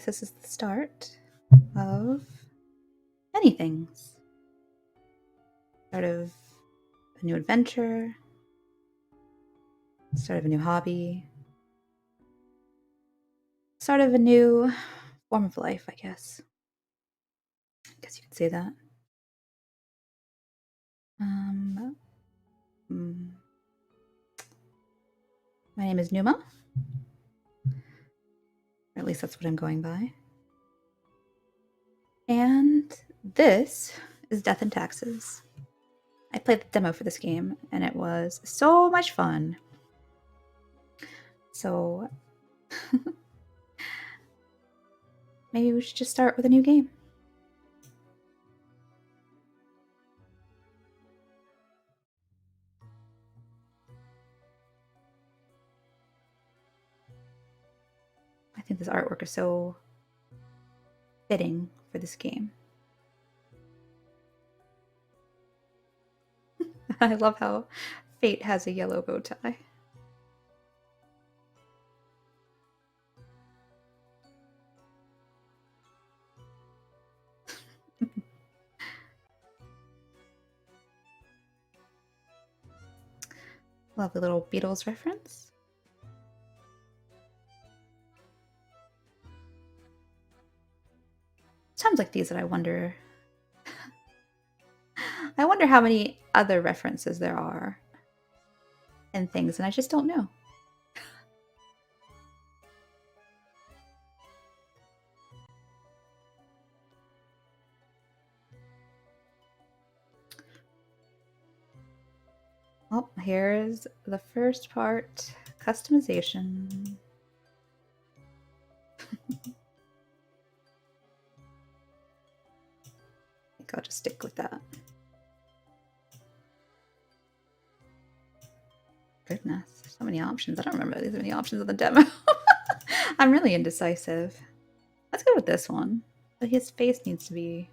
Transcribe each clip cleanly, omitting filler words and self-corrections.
guess this is the start of many things. Start of a new adventure, start of a new hobby, start of a new form of life, I guess. I guess you could say that. Hmm. My name is Numa. Or at least that's what I'm going by. And this is Death and Taxes. I played the demo for this game, and it was so much fun. So maybe we should just start with a new game. I think this artwork is so fitting for this game. I love how Fate has a yellow bow tie. Lovely little Beatles reference. Times like these that I wonder how many other references there are and things, and I just don't know. Oh, here's the first part, customization. I think I'll just stick with that. Goodness, there's so many options. I don't remember these many options in the demo. I'm really indecisive. Let's go with this one. But his face needs to be...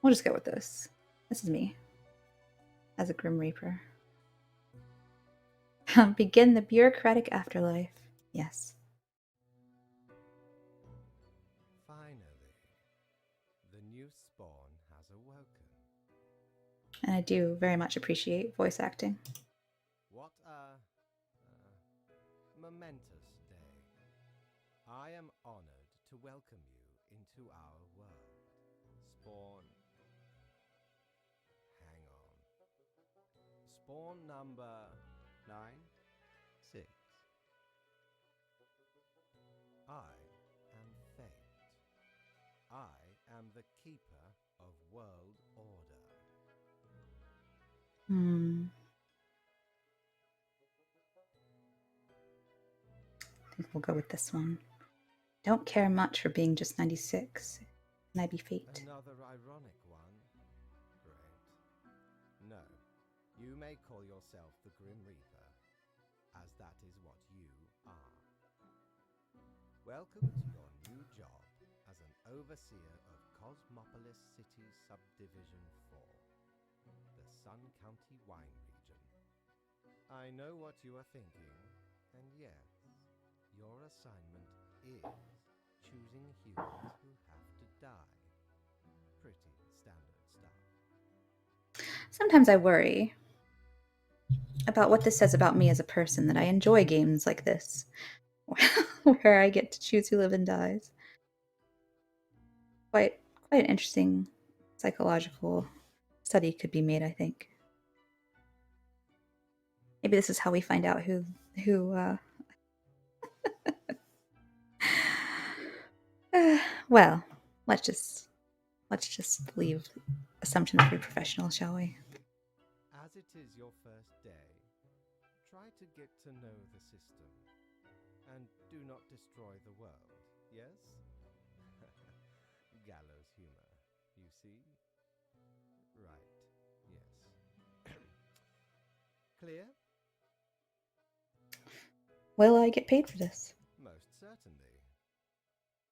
We'll just go with this. This is me. As a Grim Reaper. Begin the bureaucratic afterlife. Yes. Finally, the new spawn has awoken. And I do very much appreciate voice acting. What a momentous day. I am honored to welcome you into our world. Spawn. Hang on. Spawn number 9-6. I am Fate. I am the keeper of world order. I think we'll go with this one. Don't care much for being just 96. And I be Fate. Another ironic one. Great. No, you may call yourself the Grim Reaper, as that is what you are. Welcome to your new job as an overseer of Cosmopolis City Subdivision 4, the Sun County Wine Region. I know what you are thinking, and yes, your assignment is choosing humans who have to die. Pretty standard stuff. Sometimes I worry about what this says about me as a person, that I enjoy games like this, where I get to choose who lives and dies. Quite an interesting psychological study could be made, I think. Maybe this is how we find out who well, let's just leave assumptions to be professional, shall we? As it is your first day, try to get to know the system, and do not destroy the world, yes? Gallows humor, you see? Right, yes. Clear? Will I get paid for this? Most certainly.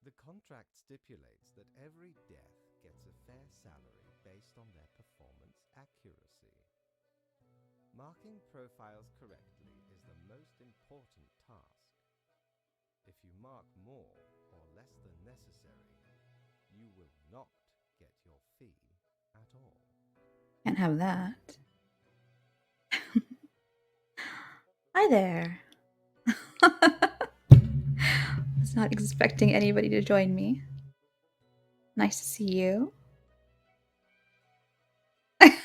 The contract stipulates that every death gets a fair salary based on their performance accuracy. Marking profiles correctly is the most important task. If you mark more or less than necessary, you will not get your fee at all. Can't have that. Hi there. Was not expecting anybody to join me. Nice to see you. Errors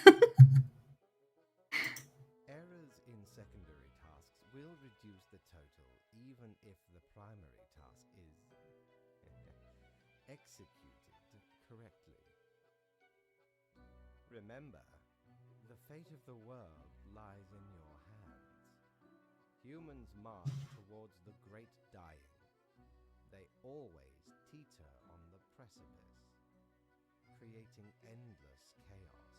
in secondary tasks will reduce the total even if the primary task is executed correctly. Remember, the fate of the world lies in your hands. Humans march towards the great dying. They always teeter on the precipice, creating endless chaos.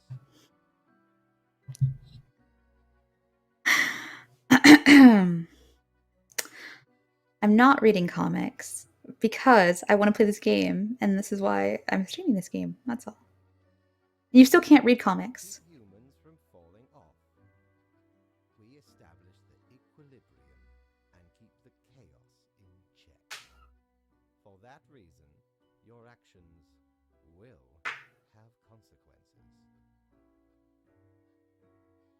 I'm not reading comics because I want to play this game, and this is why I'm streaming this game. That's all. You still can't read comics. Keep humans from falling off. We establish the equilibrium and keep the chaos in check. For that reason, your actions will have consequences.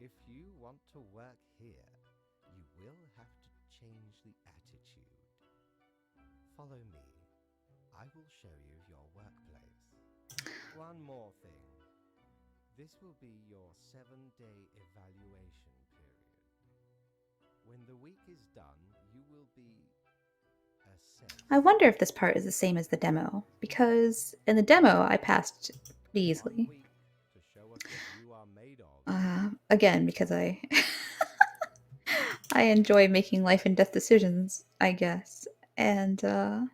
If you want to work here, you will have to change the attitude. Follow me. I will show you your workplace. One more thing. This will be your 7-day evaluation period. When the week is done, you will be assessed. I wonder if this part is the same as the demo, because in the demo I passed pretty 1 easily. week to show us what you are made of. Again, because I I enjoy making life and death decisions, I guess. And oh.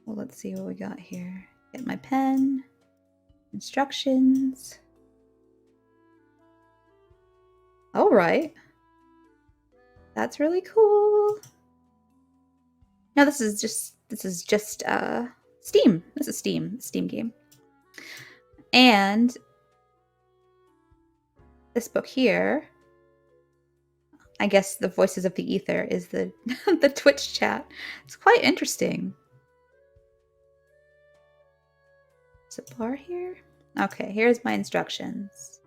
Well, let's see what we got here. Get my pen. Instructions. All right. That's really cool. No, this is just Steam. This is Steam game. And this book here, I guess the Voices of the Ether is the the Twitch chat. It's quite interesting. Is it bar here? Okay, here's my instructions.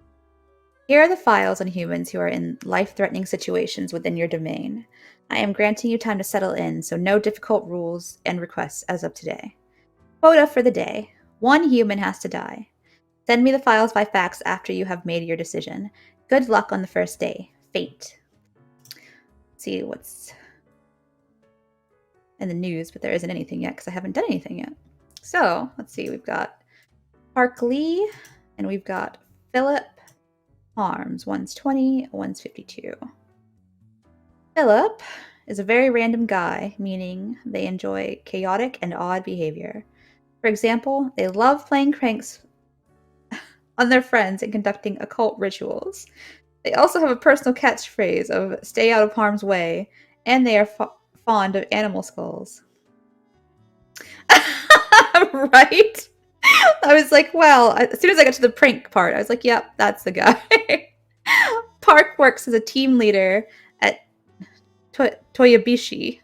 Here are the files on humans who are in life-threatening situations within your domain. I am granting you time to settle in, so no difficult rules and requests as of today. Quota for the day. 1 human has to die. Send me the files by fax after you have made your decision. Good luck on the first day. Fate. Let's see what's in the news, but there isn't anything yet because I haven't done anything yet. So, let's see. We've got Park Lee, and we've got Philip Harms. One's 20, one's 52. Philip is a very random guy, meaning they enjoy chaotic and odd behavior. For example, they love playing pranks on their friends and conducting occult rituals. They also have a personal catchphrase of stay out of harm's way, and they are fond of animal skulls. Right? I was like, well, as soon as I got to the prank part, I was like, yep, that's the guy. Park works as a team leader at Toyabishi,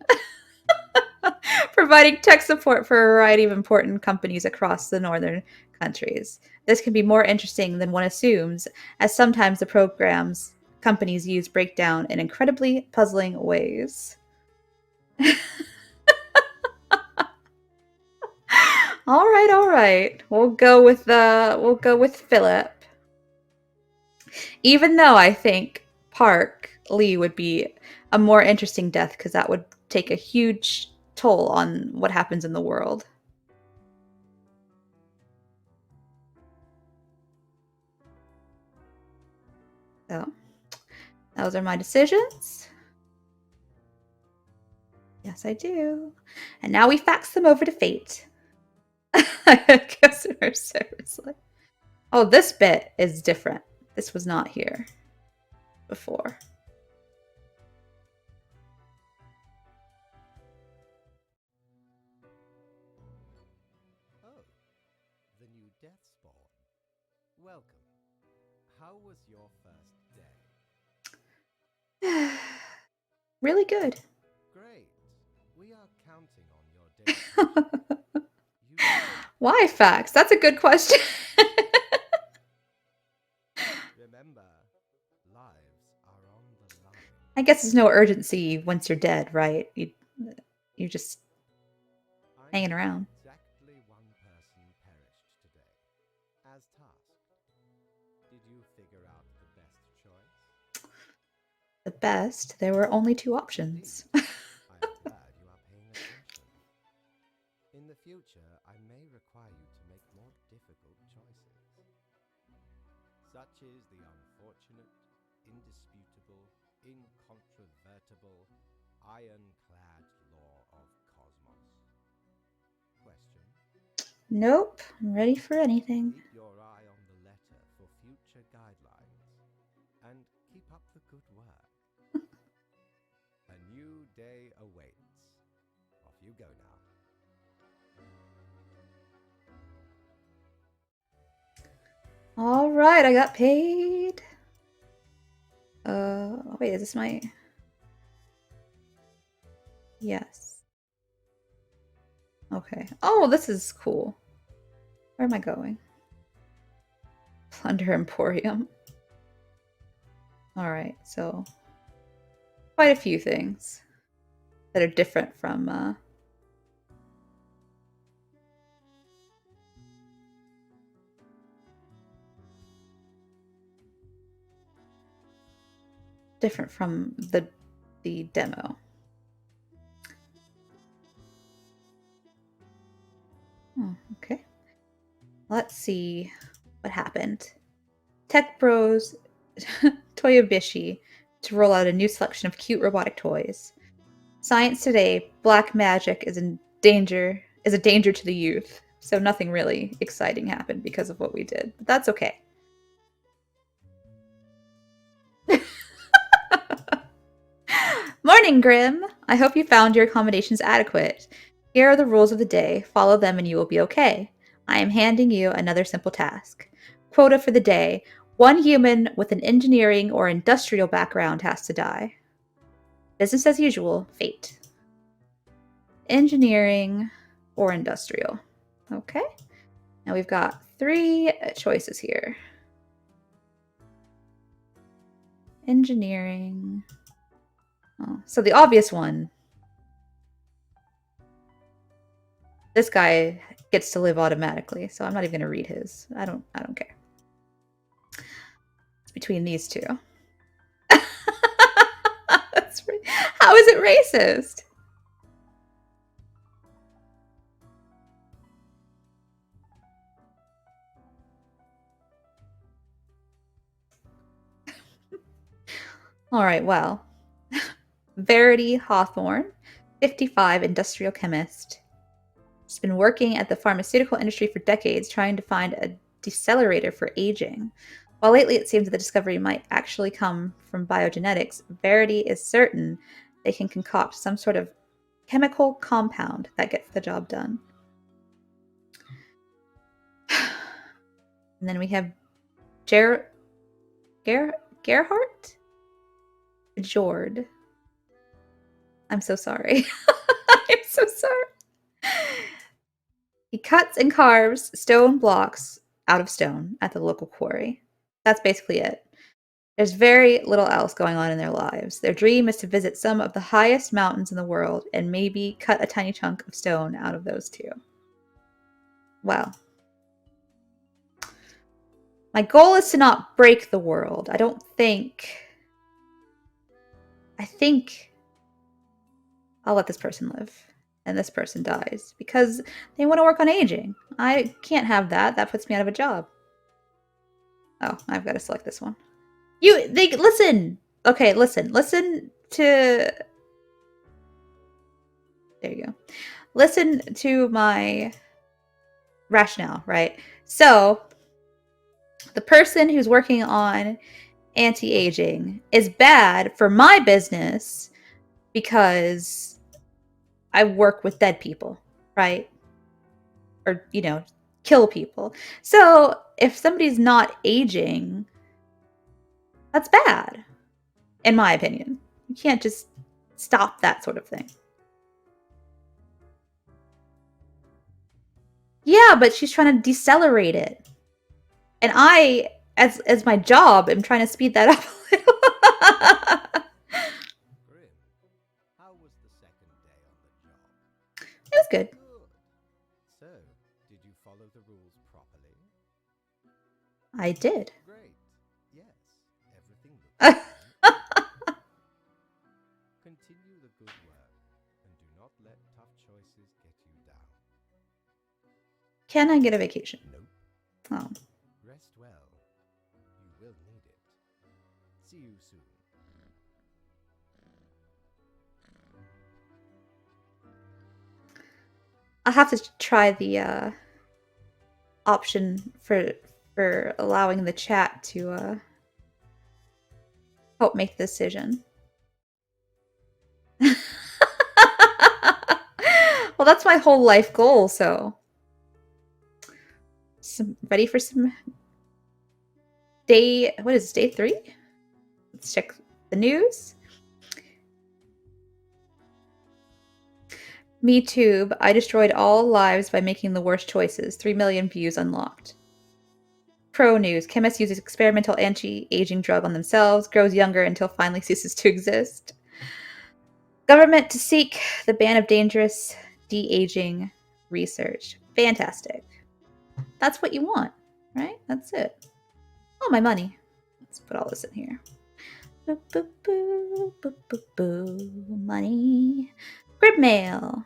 providing tech support for a variety of important companies across the northern countries. This can be more interesting than one assumes, as sometimes the programs companies use break down in incredibly puzzling ways. All right. We'll go with Philip. Even though I think Park Lee would be a more interesting death because that would take a huge toll on what happens in the world. So, those are my decisions. Yes, I do. And now we fax them over to Fate. Customer service. Oh, this bit is different. This was not here before. Oh, the new death spawn. Welcome. How was your first day? Really good. Great. We are counting on your dedication. You Why facts? That's a good question. remember, lives are on the line. I guess there's no urgency once you're dead, right? You're just I hanging know around. exactly one person perished today, as tasked. Did you figure out the best choice? The best, there were only two options. Indeed. I am glad you are paying attention. In the future, I may require you to make more difficult choices. Such is the unfortunate, indisputable, incontrovertible, ironclad law of cosmos. Question. Nope, I'm ready for anything. Keep your eye on the letter for future guidelines, and keep up the good work. A new day awaits. Off you go now. All right, I got paid. Wait, is this my... Yes. Okay. Oh, this is cool. Where am I going? Plunder Emporium. All right, so quite a few things that are different from the demo. Oh, okay. Let's see what happened. Tech Bros Toyobishi to roll out a new selection of cute robotic toys. Science today, black magic is a danger to the youth. So nothing really exciting happened because of what we did. But that's okay. Morning, Grim! I hope you found your accommodations adequate. Here are the rules of the day. Follow them and you will be okay. I am handing you another simple task. Quota for the day. One human with an engineering or industrial background has to die. Business as usual. Fate. Engineering or industrial. Okay. Now we've got 3 choices here. Engineering. Oh, so the obvious one. This guy gets to live automatically, so I'm not even gonna read his. I don't care. It's between these two. How is it racist? All right, well. Verity Hawthorne, 55, industrial chemist. She's been working at the pharmaceutical industry for decades trying to find a decelerator for aging. While lately it seems that the discovery might actually come from biogenetics, Verity is certain they can concoct some sort of chemical compound that gets the job done. And then we have Gerhardt? Jord. I'm so sorry. I'm so sorry. He cuts and carves stone blocks out of stone at the local quarry. That's basically it. There's very little else going on in their lives. Their dream is to visit some of the highest mountains in the world and maybe cut a tiny chunk of stone out of those too. Well, my goal is to not break the world. I think I'll let this person live and this person dies because they want to work on aging. I can't have that. That puts me out of a job. Oh, I've got to select this one. They listen. Okay, listen to. There you go. Listen to my rationale, right? So, the person who's working on anti-aging is bad for my business because I work with dead people, right? Or, kill people. So, if somebody's not aging, that's bad, in my opinion. You can't just stop that sort of thing. Yeah, but she's trying to decelerate it. And I, as my job, am trying to speed that up a little. Grim, how was the second day on the job? It was good. Good. So, did you follow the rules properly? I did. Great. Yes, everything looks fine. Continue the good work, and do not let tough choices get you down. Can I get a vacation? Nope. Oh. Rest well. You will need it. See you soon. I'll have to try the option for allowing the chat to help make the decision. Well, that's my whole life goal, so ready for some day. What is day 3? Let's check the news. Me too, but I destroyed all lives by making the worst choices. 3 million views unlocked. Pro news. Chemist uses experimental anti-aging drug on themselves, grows younger until finally ceases to exist. Government to seek the ban of dangerous de-aging research. Fantastic. That's what you want, right? That's it. Oh, my money. Let's put all this in here. Boo, boo, boo, boo, boo, boo. Money. Grid mail.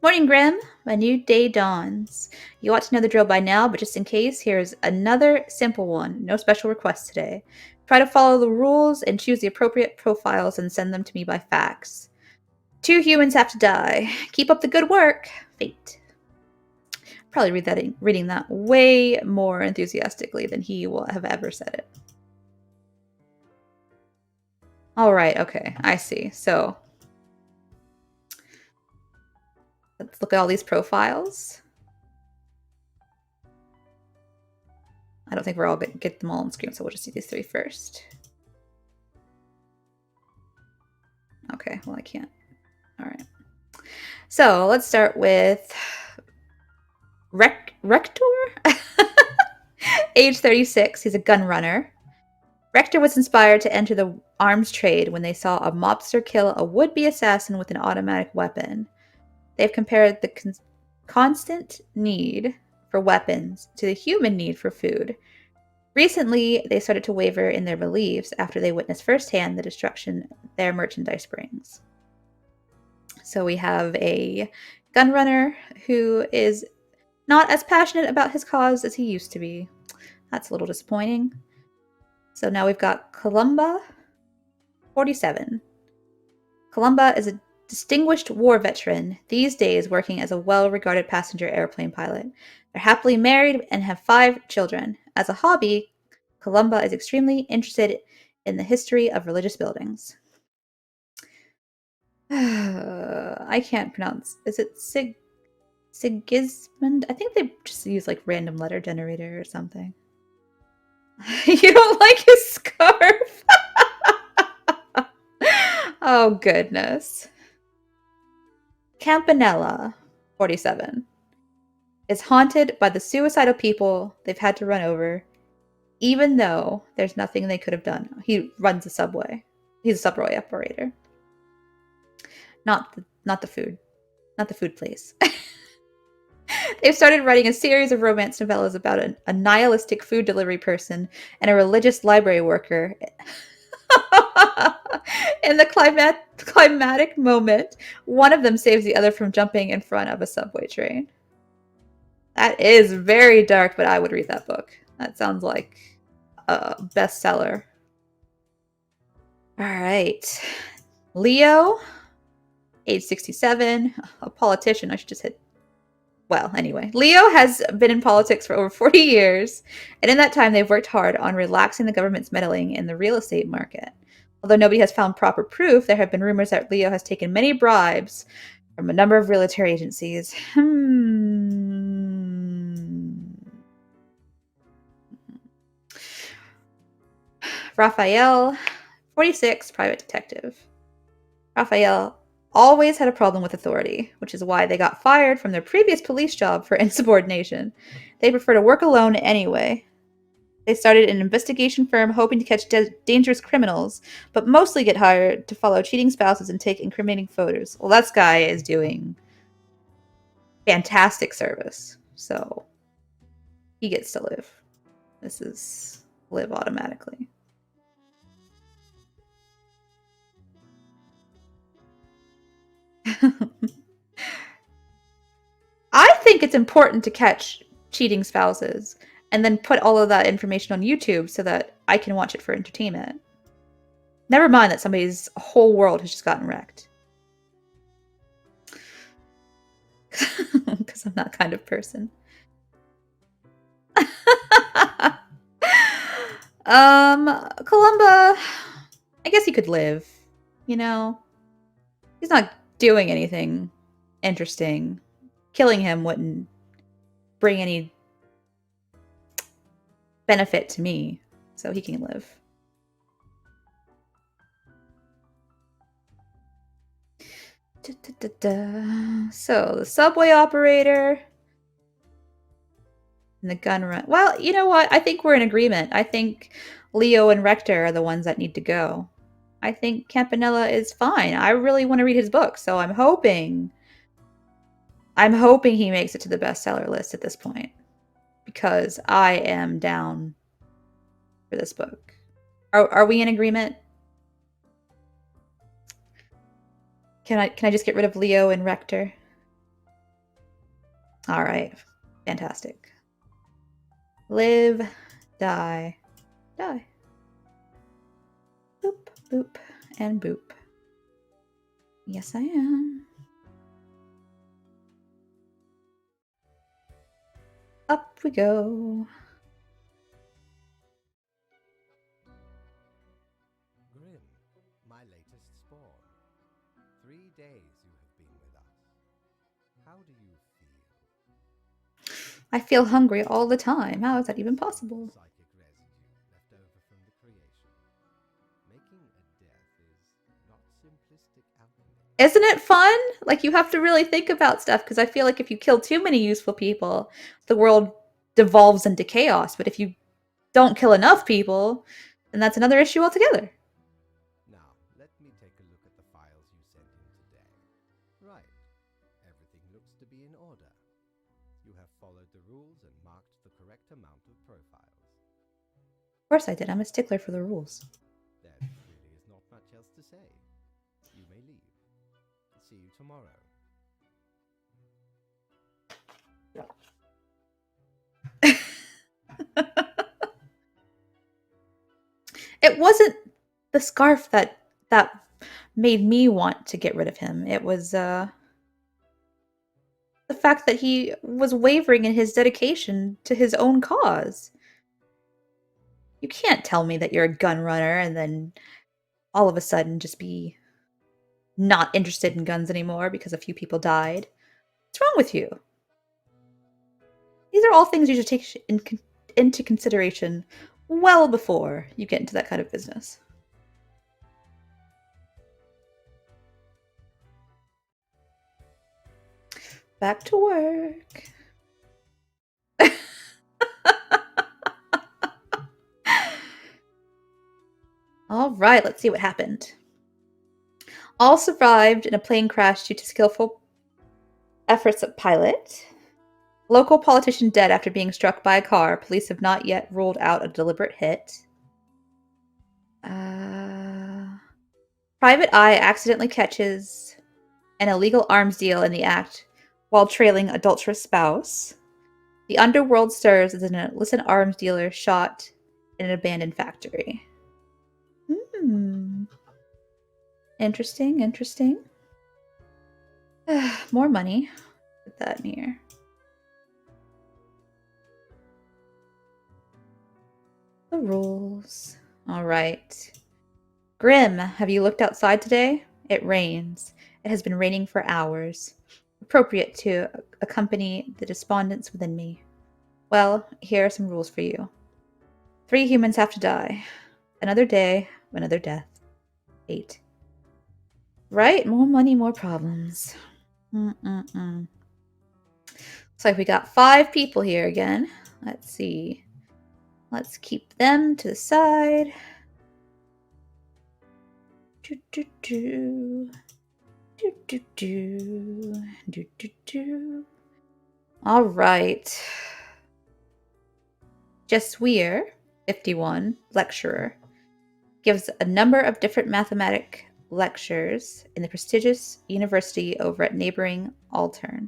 Morning, Grim. A new day dawns. You ought to know the drill by now, but just in case, here's another simple one. No special requests today. Try to follow the rules and choose the appropriate profiles and send them to me by fax. 2 humans have to die. Keep up the good work. Fate. Probably reading that way more enthusiastically than he will have ever said it. All right, okay, I see. So let's look at all these profiles. I don't think we're all going to get them all on screen, so we'll just do these 3 first. Okay, well, I can't. All right. So let's start with Rector? Age 36. He's a gun runner. Rector was inspired to enter the arms trade when they saw a mobster kill a would-be assassin with an automatic weapon. They've compared the constant need for weapons to the human need for food. Recently, they started to waver in their beliefs after they witnessed firsthand the destruction their merchandise brings. So we have a gun runner who is not as passionate about his cause as he used to be. That's a little disappointing. So now we've got Columba, 47. Columba is a distinguished war veteran, these days working as a well-regarded passenger airplane pilot. They're happily married and have 5 children. As a hobby, Columba is extremely interested in the history of religious buildings. I can't pronounce. Is it Sigismund? I think they just use like random letter generator or something. You don't like his scarf? Oh, goodness. Campanella, 47, is haunted by the suicidal people they've had to run over, even though there's nothing they could have done. He runs a subway. He's a subway operator. Not the food place. They've started writing a series of romance novellas about a nihilistic food delivery person and a religious library worker. In the climatic moment, one of them saves the other from jumping in front of a subway train. That is very dark, but I would read that book. That sounds like a bestseller. All right. Leo, age 67, a politician. I should just hit. Well, anyway, Leo has been in politics for over 40 years, and in that time they've worked hard on relaxing the government's meddling in the real estate market. Although nobody has found proper proof, there have been rumors that Leo has taken many bribes from a number of realtor agencies. Raphael, 46, private detective. Raphael always had a problem with authority, which is why they got fired from their previous police job for insubordination. They prefer to work alone anyway. They started an investigation firm hoping to catch dangerous criminals, but mostly get hired to follow cheating spouses and take incriminating photos. Well, that guy is doing fantastic service, so he gets to live. This is live automatically. I think it's important to catch cheating spouses and then put all of that information on YouTube so that I can watch it for entertainment. Never mind that somebody's whole world has just gotten wrecked. Because I'm that kind of person. Columba, I guess he could live. You know, he's not doing anything interesting. Killing him wouldn't bring any benefit to me, so he can live. So the subway operator and the gun run. Well, you know what? I think we're in agreement. I think Leo and Rector are the ones that need to go. I think Campanella is fine. I really want to read his book, so I'm hoping he makes it to the bestseller list at this point because I am down for this book. Are we in agreement? Can I just get rid of Leo and Rector? All right. Fantastic. Live, die, die. Boop, boop, and boop. Yes, I am. Up we go. Grim, my latest spawn. 3 days you have been with us. How do you feel? I feel hungry all the time. How is that even possible? Psychic residue left over from the creation. Making a death is not simplistic alchemy. Isn't it fun? Like, you have to really think about stuff because I feel like if you kill too many useful people, the world devolves into chaos. But if you don't kill enough people, then that's another issue altogether. Now, let me take a look at the files you sent in today. Right. Everything looks to be in order. You have followed the rules and marked the correct amount of profiles. Of course I did. I'm a stickler for the rules. There really is not much else to say. You may leave. See you tomorrow. It wasn't the scarf that made me want to get rid of him. It was the fact that he was wavering in his dedication to his own cause. You can't tell me that you're a gun runner and then all of a sudden just be not interested in guns anymore because a few people died. What's wrong with you? These are all things you should take into consideration well before you get into that kind of business. Back to work. All right, let's see what happened. All survived in a plane crash due to skillful efforts of pilot. Local politician dead after being struck by a car. Police have not yet ruled out a deliberate hit. Private Eye accidentally catches an illegal arms deal in the act while trailing adulterous spouse. The underworld stirs as an illicit arms dealer shot in an abandoned factory. Interesting, interesting. More money. Put that in here. The rules. All right. Grim, have you looked outside today? It rains. It has been raining for hours. Appropriate to accompany the despondence within me. Well, here are some rules for you. 3 humans have to die. Another day, another death. 8. Right? More money, more problems. Mm-mm-mm. Looks like we got 5 people here again. Let's see. Let's keep them to the side. Do, do, do. Do, do, do. Do, do, do. All right. Jesweir, 51, lecturer, gives a number of different mathematic lectures in the prestigious university over at neighboring Altern.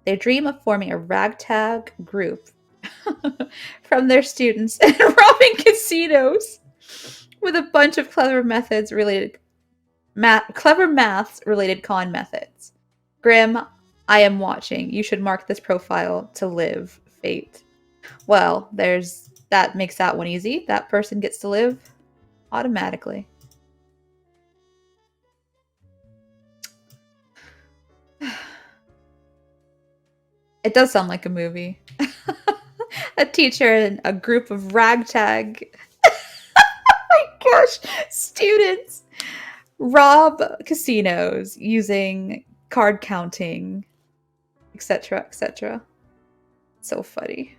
They dream of forming a ragtag group from their students and robbing casinos with a bunch of clever maths related con methods. Grim, I am watching. You should mark this profile to live. Fate. Well, that makes that one easy. That person gets to live automatically. It does sound like a movie. A teacher and a group of ragtag oh my gosh, students rob casinos using card counting, etc., etc. So funny.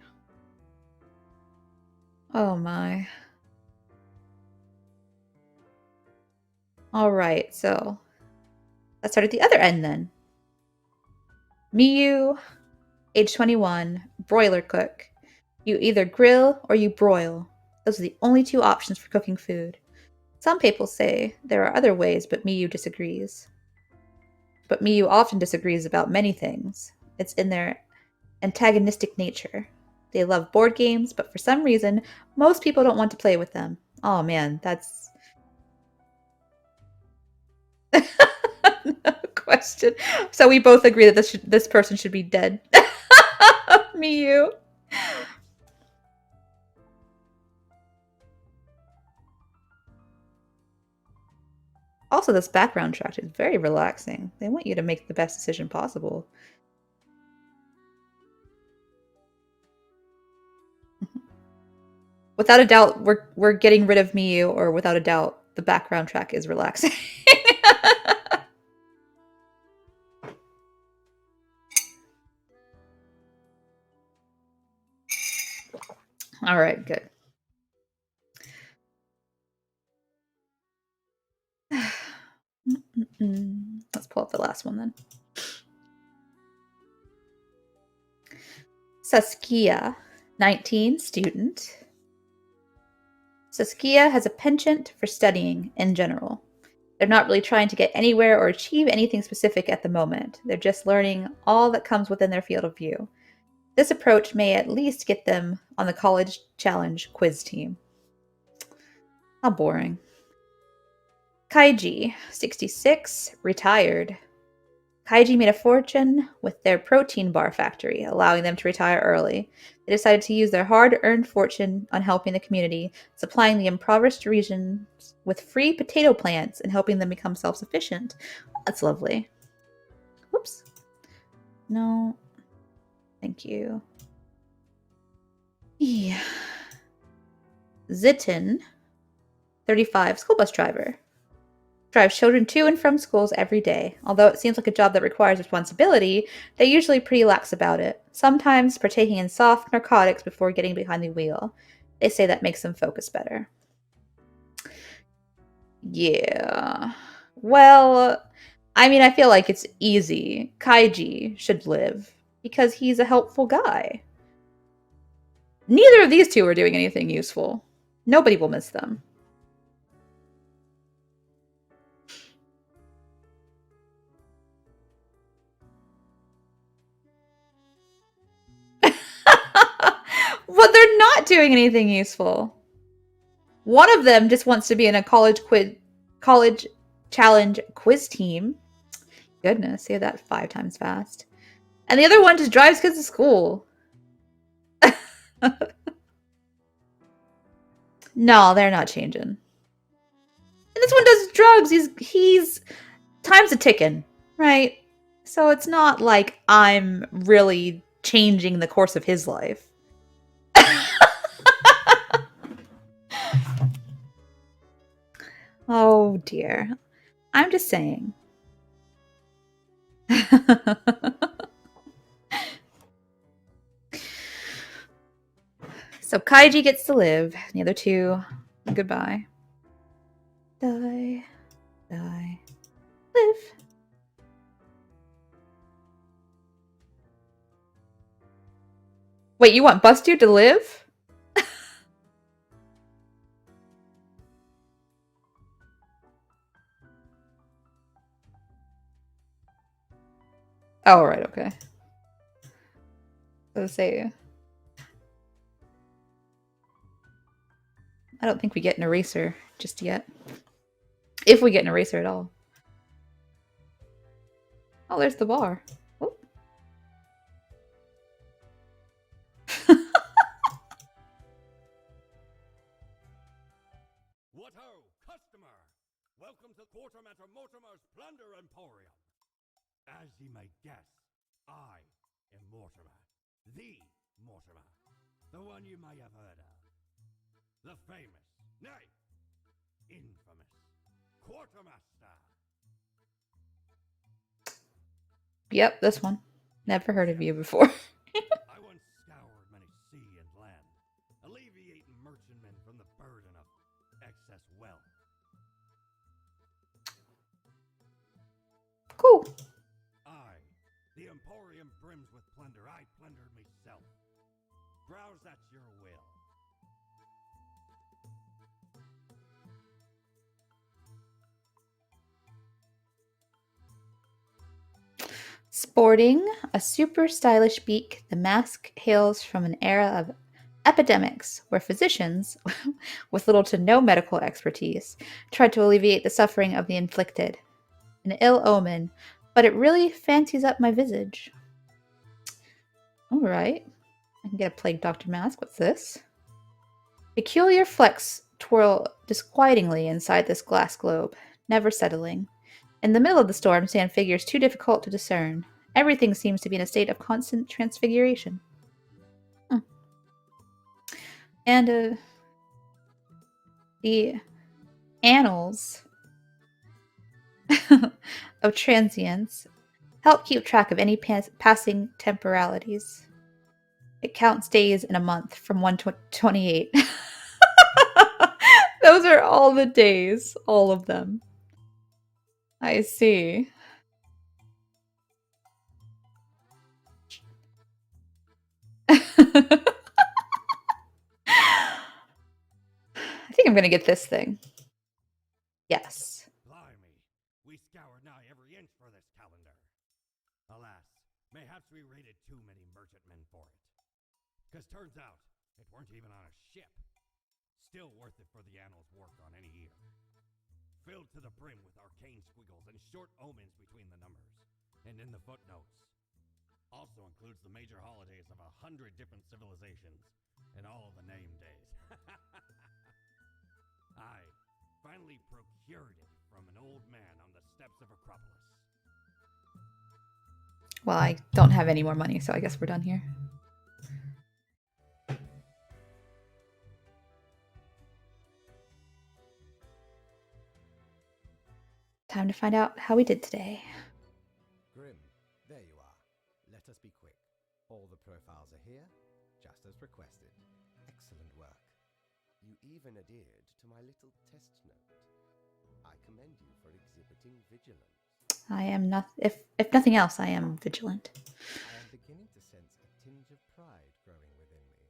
Oh my. All right, so let's start at the other end then. Miyu, age 21, broiler cook. You either grill or you broil. Those are the only 2 options for cooking food. Some people say there are other ways, but Miyu disagrees. But Miyu often disagrees about many things. It's in their antagonistic nature. They love board games, but for some reason, most people don't want to play with them. Oh man, that's no question. So we both agree that this person should be dead. Miyu. Also, this background track is very relaxing. They want you to make the best decision possible. Without a doubt, we're getting rid of Miyu, or without a doubt, the background track is relaxing. All right, good. Let's pull up the last one then. Saskia, 19, student. Saskia has a penchant for studying in general. They're not really trying to get anywhere or achieve anything specific at the moment. They're just learning all that comes within their field of view. This approach may at least get them on the college challenge quiz team. How boring. Kaiji, 66, retired. Kaiji made a fortune with their protein bar factory, allowing them to retire early. They decided to use their hard-earned fortune on helping the community, supplying the impoverished regions with free potato plants and helping them become self-sufficient. That's lovely. Whoops. No. Thank you. Yeah. Zitin, 35, school bus driver. Drives children to and from schools every day. Although it seems like a job that requires responsibility, they're usually pretty lax about it, sometimes partaking in soft narcotics before getting behind the wheel. They say that makes them focus better. Yeah. Well, I mean, I feel like it's easy. Kaiji should live because he's a helpful guy. Neither of these 2 are doing anything useful. Nobody will miss them. But they're not doing anything useful. One of them just wants to be in a college challenge quiz team. Goodness, say that 5 times fast. And the other one just drives kids to school. No, they're not changing. And this one does drugs. He's time's a ticking, right? So it's not like I'm really changing the course of his life. Oh dear. I'm just saying. So Kaiji gets to live. The other two, goodbye. Die. Die. Live. Wait, you want Buster to live? Oh, right, okay. Let's say. I don't think we get an eraser just yet. If we get an eraser at all. Oh, there's the bar. Oh. What ho, customer! Welcome to Quartermaster Mortimer's Plunder Emporium. As ye may guess, I am Mortimer, the Mortimer, the one you may have heard of. The famous, nay, infamous Quartermaster. Yep, this one. Never heard of you before. I once scoured many sea and land, alleviating merchantmen from the burden of excess wealth. Cool. The Emporium brims with plunder. I plundered myself. Browse at your will. Sporting a super stylish beak, the mask hails from an era of epidemics where physicians, with little to no medical expertise, tried to alleviate the suffering of the inflicted. An ill omen, but it really fancies up my visage. Alright. I can get a Plague Doctor mask. What's this? Peculiar flecks twirl disquietingly inside this glass globe, never settling. In the middle of the storm stand figures too difficult to discern. Everything seems to be in a state of constant transfiguration. And the annals of transience help keep track of any passing temporalities. It counts days in a month from 128. Those are all the days, all of them. I see. I think I'm gonna get this thing. Yes. Blimey, we scoured nigh every inch for this calendar. Alas, mayhaps we raided too many merchantmen for it. 'Cause turns out, it weren't even on a ship. Still worth it for the annals work on any year. Filled to the brim with arcane squiggles and short omens between the numbers, and in the footnotes. Also includes the major holidays of 100 different civilizations, and all of the name days. I finally procured it from an old man on the steps of Acropolis. Well, I don't have any more money, so I guess we're done here. Time to find out how we did today. Grim, there you are. Let us be quick. All the profiles are here, just as requested. Excellent work. You even adhered to my little test note. I commend you for exhibiting vigilance. I am not. If nothing else, I am vigilant. I am beginning to sense a tinge of pride growing within me.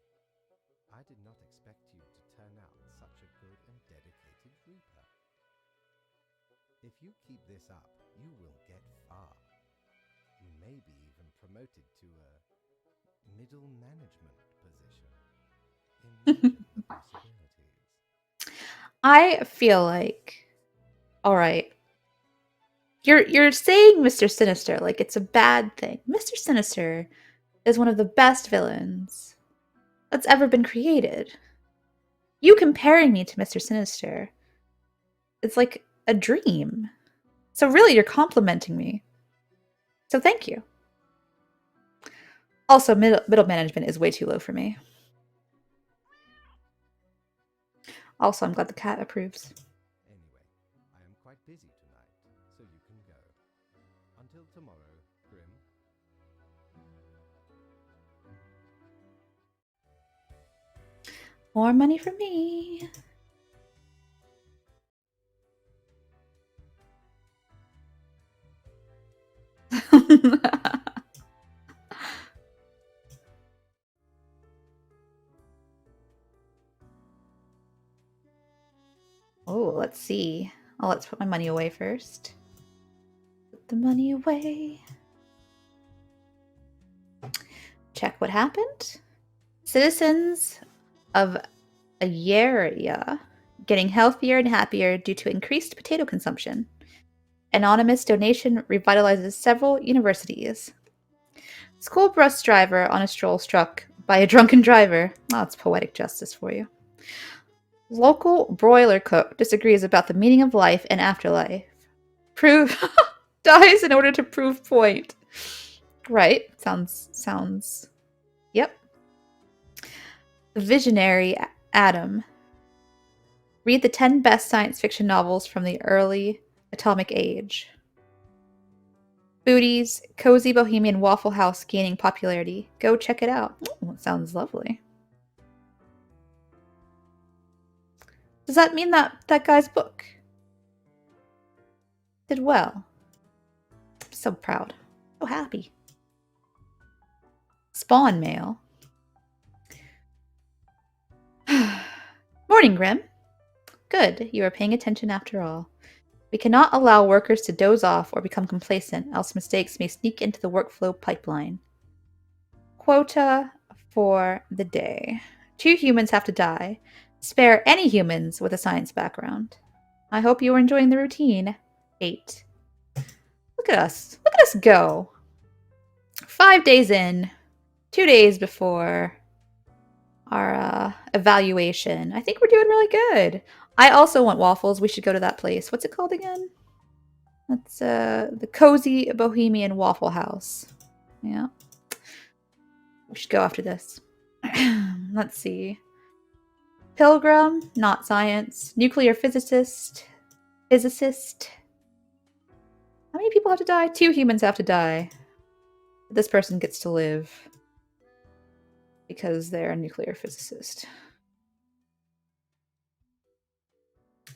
I did not expect you to turn out such a good and dedicated reaper. If you keep this up, you will get far. You may be even promoted to a middle management position. Imagine the possibilities. I feel like, all right, you're saying Mr. Sinister like it's a bad thing. Mr. Sinister is one of the best villains that's ever been created. You comparing me to Mr. Sinister, it's like a dream. So really, you're complimenting me. So thank you. Also, middle management is way too low for me. Also, I'm glad the cat approves. Anyway, busy tonight, so you can go. Until tomorrow, Grim. More money for me. Oh, let's see. Oh, let's put my money away first. Put the money away. Check what happened. Citizens of Ayaria getting healthier and happier due to increased potato consumption. Anonymous donation revitalizes several universities. School bus driver on a stroll struck by a drunken driver. Oh, that's poetic justice for you. Local broiler cook disagrees about the meaning of life and afterlife. Prove dies in order to prove point. Right. Sounds. Yep. Visionary Adam. Read the 10 best science fiction novels from the early atomic age. Booties, cozy bohemian Waffle House gaining popularity. Go check it out. Oh, it sounds lovely. Does that mean that guy's book did well? I'm so proud. So happy. Spawn mail. Morning, Grim. Good, you are paying attention after all. We cannot allow workers to doze off or become complacent, else mistakes may sneak into the workflow pipeline. Quota for the day. 2 humans have to die. Spare any humans with a science background. I hope you are enjoying the routine. 8. Look at us. Look at us go. 5 days in. 2 days before our evaluation. I think we're doing really good. I also want waffles. We should go to that place. What's it called again? That's the Cozy Bohemian Waffle House. Yeah. We should go after this. Let's see. Pilgrim, not science. Nuclear physicist. Physicist. How many people have to die? 2 humans have to die. This person gets to live. Because they're a nuclear physicist.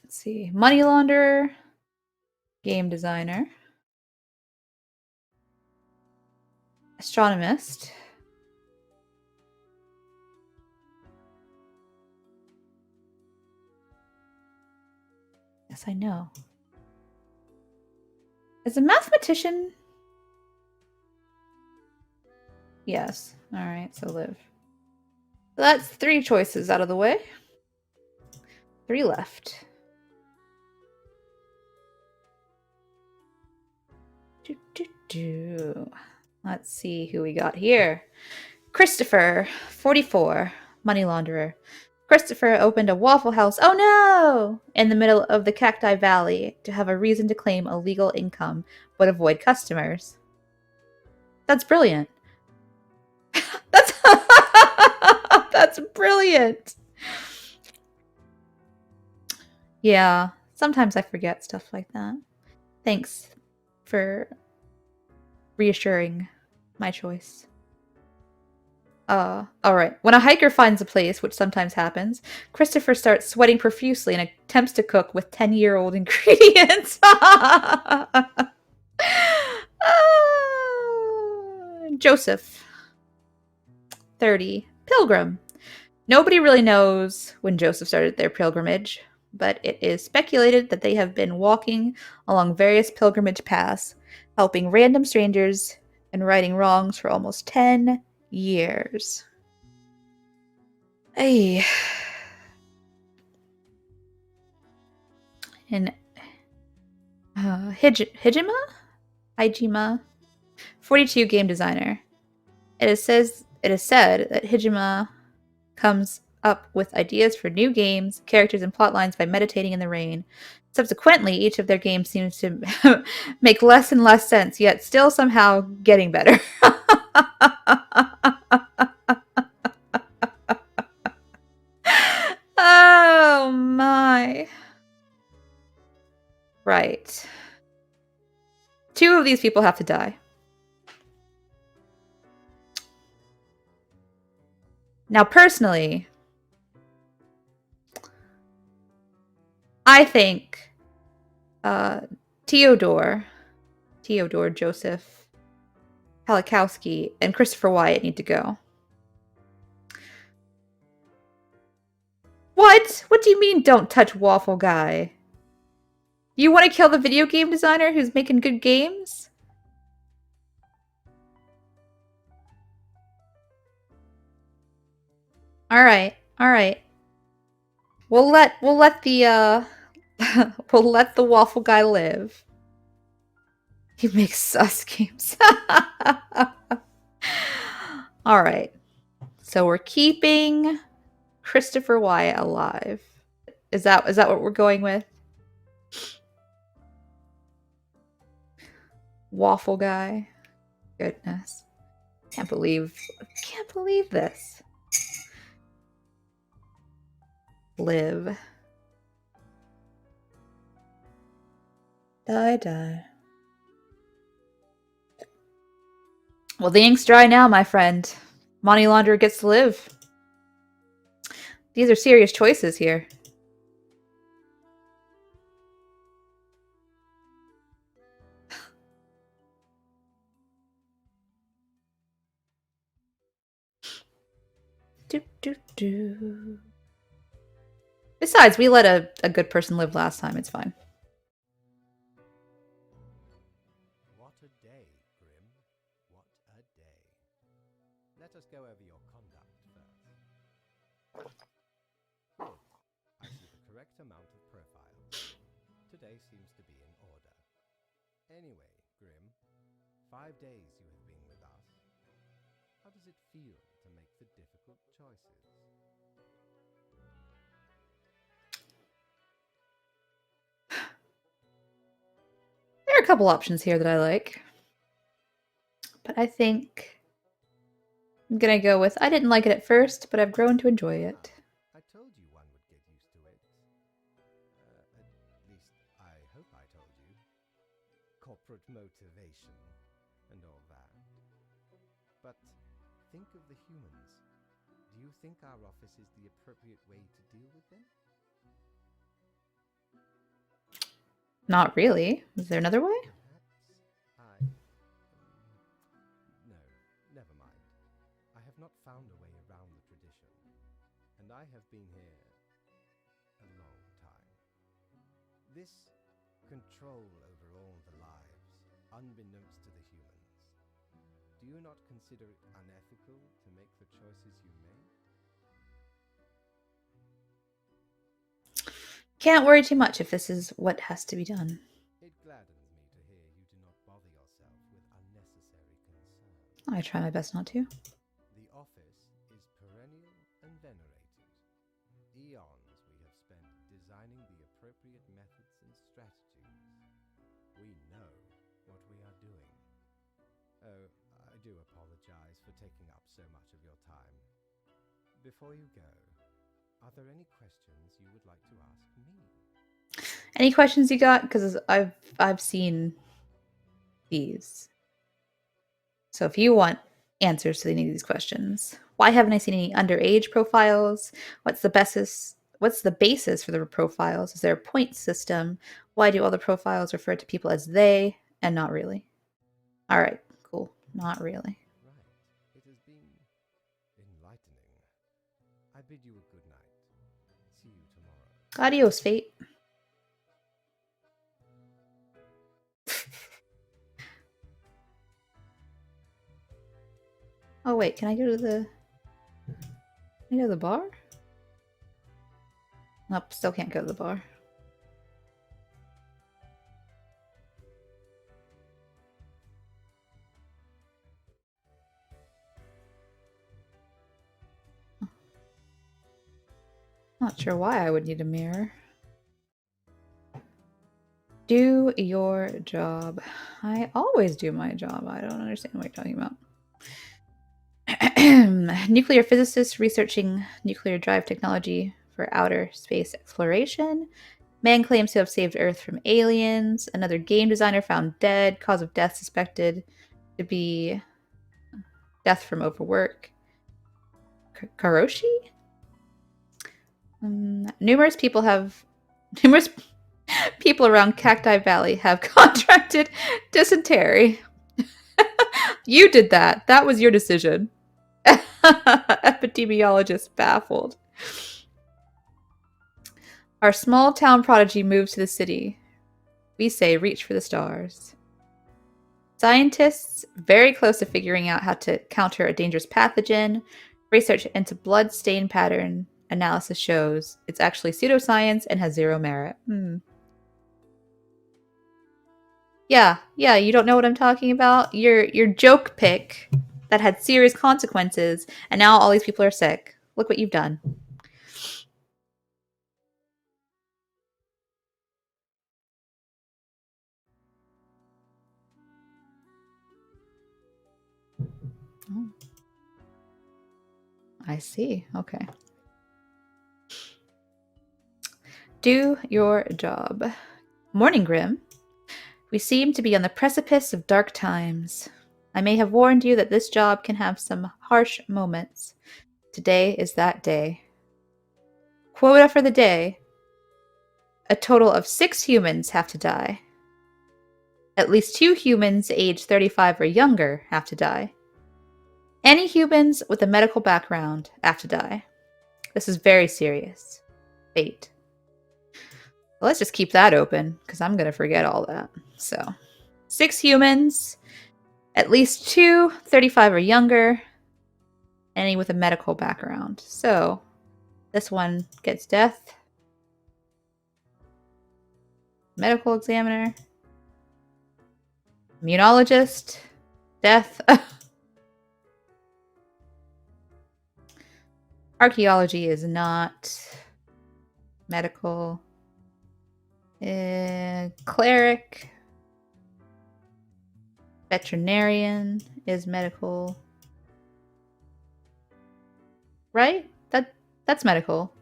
Let's see. Money launderer. Game designer. Astronomist. Yes, I know. Is a mathematician? Yes. Alright, so live. So that's 3 choices out of the way. 3 left. Let's see who we got here. Christopher, 44, money launderer. Christopher opened a Waffle House, oh no! In the middle of the Cacti Valley to have a reason to claim a legal income, but avoid customers. That's brilliant. That's That's brilliant. Yeah, sometimes I forget stuff like that. Thanks for reassuring my choice. Alright. When a hiker finds a place, which sometimes happens, Christopher starts sweating profusely and attempts to cook with 10-year-old ingredients. Joseph, 30, pilgrim. Nobody really knows when Joseph started their pilgrimage, but it is speculated that they have been walking along various pilgrimage paths, helping random strangers and righting wrongs for almost 10 years. Hey. And Hijima? 42 game designer. It is said that Hijima comes up with ideas for new games, characters, and plot lines by meditating in the rain. Subsequently, each of their games seems to make less and less sense, yet still somehow getting better. Oh my. Right. 2 of these people have to die. Now, personally, I think Theodore Joseph Halikowski and Christopher Wyatt need to go. What? What do you mean don't touch Waffle Guy? You want to kill the video game designer who's making good games? Alright, alright. We'll let the we'll let the Waffle Guy live. He makes sus games. Alright. So we're keeping Christopher Wyatt alive. Is that what we're going with? Waffle Guy. Goodness. Can't believe this. Live. Die. Well, the ink's dry now, my friend. Money launderer gets to live. These are serious choices here. Besides, we let a good person live last time. It's fine. What a day, Grim. What a day. Let us go over your conduct first. Good. I see the correct amount of profiles. Today seems to be in order. Anyway, Grim, 5 days you have been with us. How does it feel to make the difficult choices? There are a couple options here that I like. But I think I'm gonna go with I didn't like it at first, but I've grown to enjoy it. I told you one would get used to it. At least, I hope I told you. Corporate motivation and all that. But think of the humans. Do you think our office is the appropriate way to deal with them? Not really. Is there another way? No, never mind. I have not found a way around the tradition, and I have been here a long time. This control over all the lives, unbeknownst to the humans. Do you not consider it unethical to make the choices you made? Can't worry too much if this is what has to be done. It gladdens me to hear you do not bother yourself with unnecessary concern. I try my best not to. The office is perennial and venerated. Eons we have spent designing the appropriate methods and strategies. We know what we are doing. Oh, I do apologize for taking up so much of your time. Before you go, are there any questions you would like to ask me? Any questions you got? Because I've seen these. So if you want answers to any of these questions, why haven't I seen any underage profiles? What's the basis for the profiles? Is there a point system? Why do all the profiles refer to people as they and not really? All right, cool. Not really. Right. It has been enlightening. I bid you a good night. See you tomorrow. Adios, fate. Oh wait, can I go to the bar? Nope, still can't go to the bar. Not sure why I would need a mirror. Do your job. I always do my job. I don't understand what you're talking about. Nuclear physicist researching nuclear drive technology for outer space exploration. Man claims to have saved Earth from aliens. Another game designer found dead. Cause of death suspected to be death from overwork. Karoshi? Numerous people around Cacti Valley have contracted dysentery. You did that. That was your decision. Epidemiologist baffled. Our small town prodigy moves to the city. We say reach for the stars. Scientists very close to figuring out how to counter a dangerous pathogen. Research into blood stain pattern analysis shows it's actually pseudoscience and has zero merit. Yeah, you don't know what I'm talking about? Your joke pick that had serious consequences, and now all these people are sick. Look what you've done. Oh. I see. Okay. Do your job. Morning, Grim. We seem to be on the precipice of dark times. I may have warned you that this job can have some harsh moments. Today is that day. Quota for the day. A total of 6 humans have to die. At least 2 humans aged 35 or younger have to die. Any humans with a medical background have to die. This is very serious. Fate. Well, let's just keep that open, because I'm going to forget all that. So, 6 humans, at least 2 35 or younger, any with a medical background. So, this one gets death. Medical examiner. Immunologist. Death. Archaeology is not medical. Cleric. Veterinarian is medical. Right? That's medical.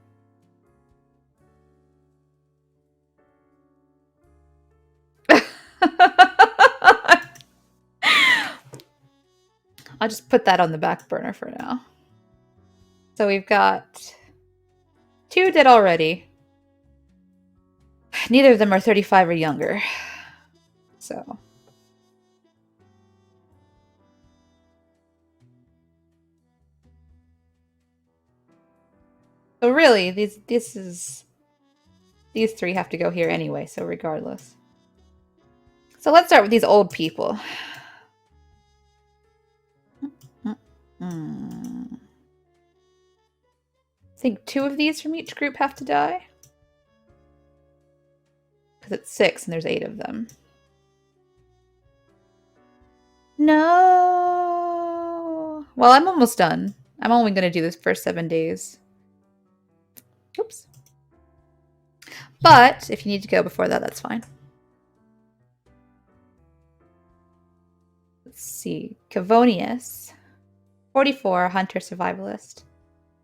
I'll just put that on the back burner for now. So we've got 2 dead already. Neither of them are 35 or younger. So really, these 3 have to go here anyway, so regardless. So let's start with these old people. I think 2 of these from each group have to die. Because it's 6 and there's 8 of them. No! Well, I'm almost done. I'm only going to do this first 7 days. Oops. But if you need to go before that, that's fine. Let's see. Cavonius, 44, hunter survivalist.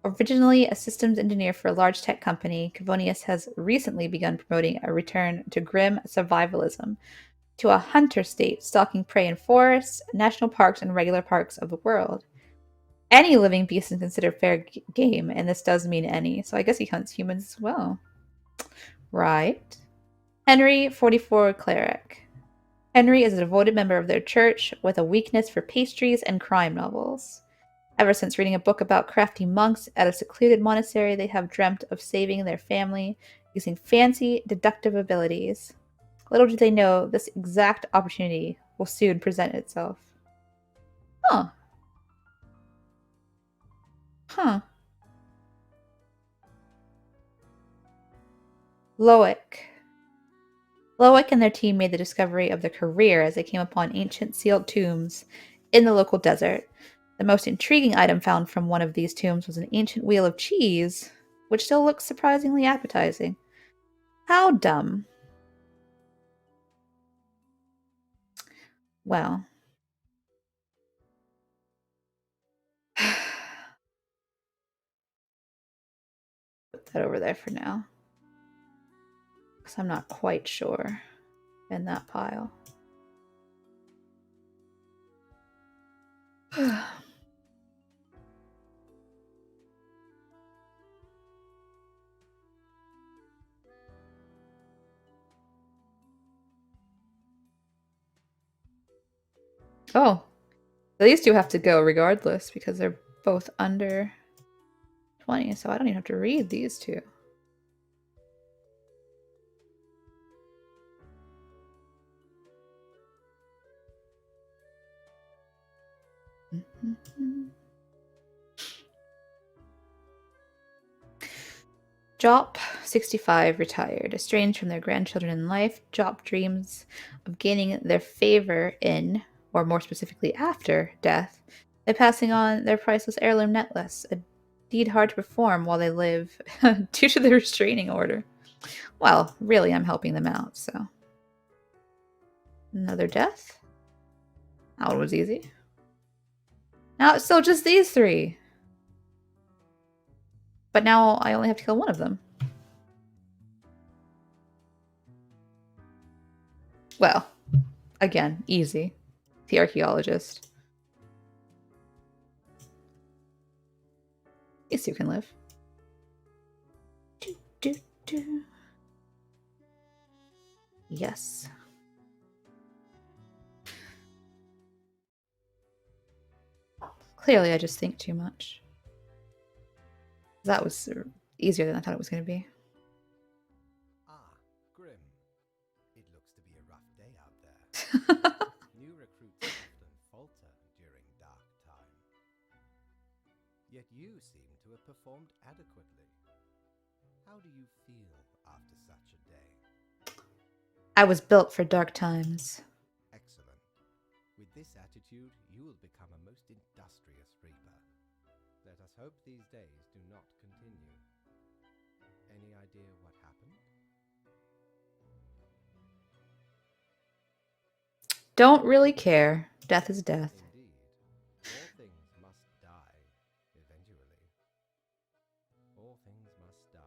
Originally a systems engineer for a large tech company, Cavonius has recently begun promoting a return to grim survivalism, to a hunter state, stalking prey in forests, national parks, and regular parks of the world. Any living beast is considered fair game, and this does mean any, so I guess he hunts humans as well. Right. Henry, 44, cleric. Henry is a devoted member of their church with a weakness for pastries and crime novels. Ever since reading a book about crafty monks at a secluded monastery, they have dreamt of saving their family using fancy deductive abilities. Little do they know this exact opportunity will soon present itself. Huh. Loic. Loic and their team made the discovery of the career as they came upon ancient sealed tombs in the local desert. The most intriguing item found from one of these tombs was an ancient wheel of cheese, which still looks surprisingly appetizing. How dumb. Well. Put that over there for now. Because I'm not quite sure in that pile. Oh, these two have to go regardless because they're both under 20, so I don't even have to read these two. Jop, 65, retired. Estranged from their grandchildren in life, Jop dreams of gaining their favor in, or more specifically after, death by passing on their priceless heirloom necklace, a deed hard to perform while they live due to the restraining order. Well, really, I'm helping them out, so. Another death? That one was easy. Now it's still just these three. But now I only have to kill one of them. Well, again, easy. The archaeologist. These two can live. Yes. Clearly, I just think too much. That was easier than I thought it was going to be. Ah, Grim. It looks to be a rough day out there. New recruits often falter during dark time. Yet you seem to have performed adequately. How do you feel after such a day? I was built for dark times. Excellent. With this attitude, you will become a most industrious reaper. Let us hope these days do not continue. Any idea what happened? Don't really care. Death is death. Indeed. All things must die, eventually. All things must die.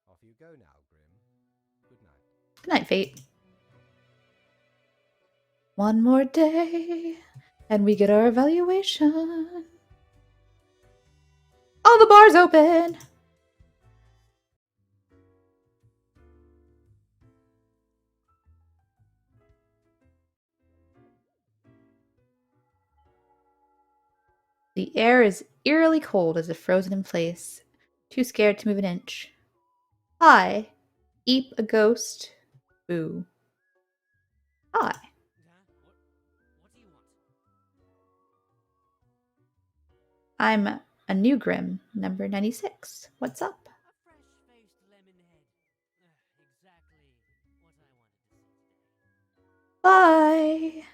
Off you go now, Grim. Good night. Good night, Fate. One more day, and we get our evaluation. All the bars open! The air is eerily cold as if frozen in place, too scared to move an inch. Hi, Eep a ghost. Boo. Hi. What do you want? I'm a new Grim, number 96. What's up? A fresh-faced lemon head. Exactly what I wanted to see today. Bye.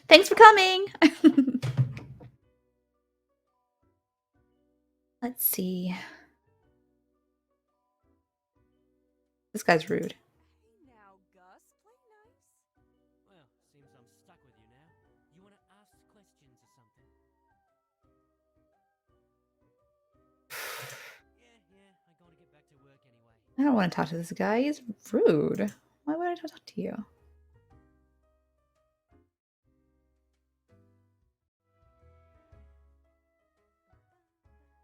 Thanks for coming. Let's see. This guy's rude. Hey now, Gus, play nice. Well, seems I'm stuck with you now. You want to ask questions or something? Yeah, I'm going to get back to work anyway. I don't want to talk to this guy. He's rude. Why would I talk to you?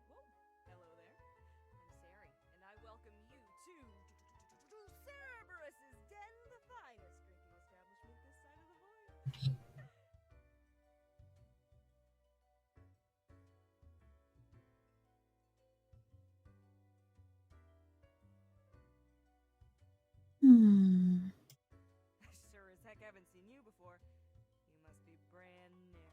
Whoa, hello there. I'm Sari, and I welcome you to Cerberus's Den, the finest drinking establishment this side of the Void. I sure as heck haven't seen you before. You must be brand new.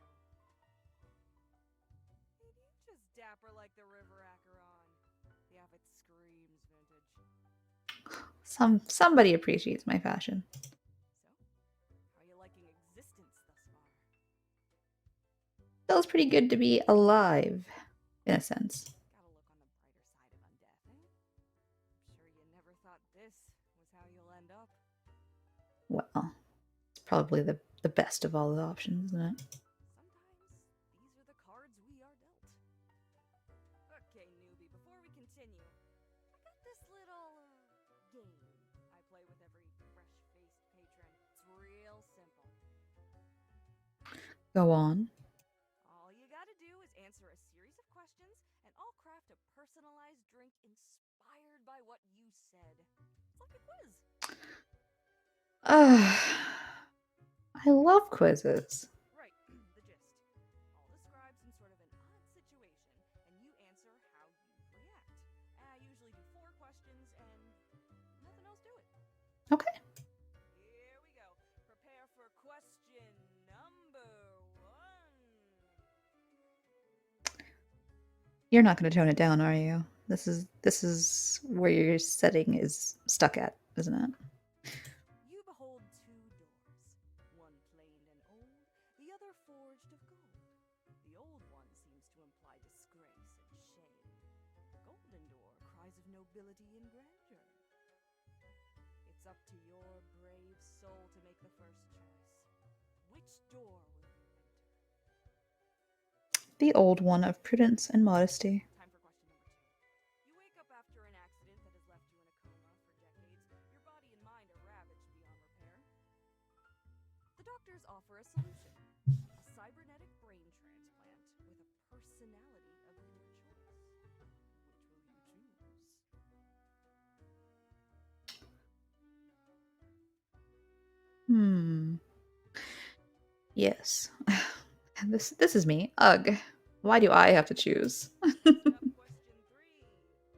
Maybe you just dapper like the river Acheron. The outfit screams vintage. Somebody appreciates my fashion. So, how are you liking existence thus far? Feels pretty good to be alive, in a sense. Gotta look on the brighter side of undeath, eh? I'm sure you never thought this was how you'll end up. Well, it's probably the best of all the options, isn't it? Sometimes these are the cards we are dealt. Okay, newbie, before game I play with every fresh-faced patron. It's real simple. Go on. All you gotta do is answer a series of questions, and I'll craft a personalized drink inspired by what you said. It's like a quiz. I love quizzes. Right, the gist. I'll describe some sort of an odd situation, and you answer how you react. I usually do 4 questions and nothing else to it. Okay. Here we go. Prepare for question number 1. You're not going to tone it down, are you? This is where your setting is stuck at, isn't it? You behold 2 doors, one planed and old, the other forged of gold. The old one seems to imply disgrace and shame. The golden door cries of nobility and grandeur. It's up to your brave soul to make the first choice. Which door will you enter? The old one of prudence and modesty. Time for question number 2. You wake up after an accident that has left you in a coma for decades. Your body and mind are ravaged beyond repair. The doctors offer a solution: a cybernetic brain transplant with a personality of your choice. Which will you choose? Yes. This is me. Ugh. Why do I have to choose? Question 3.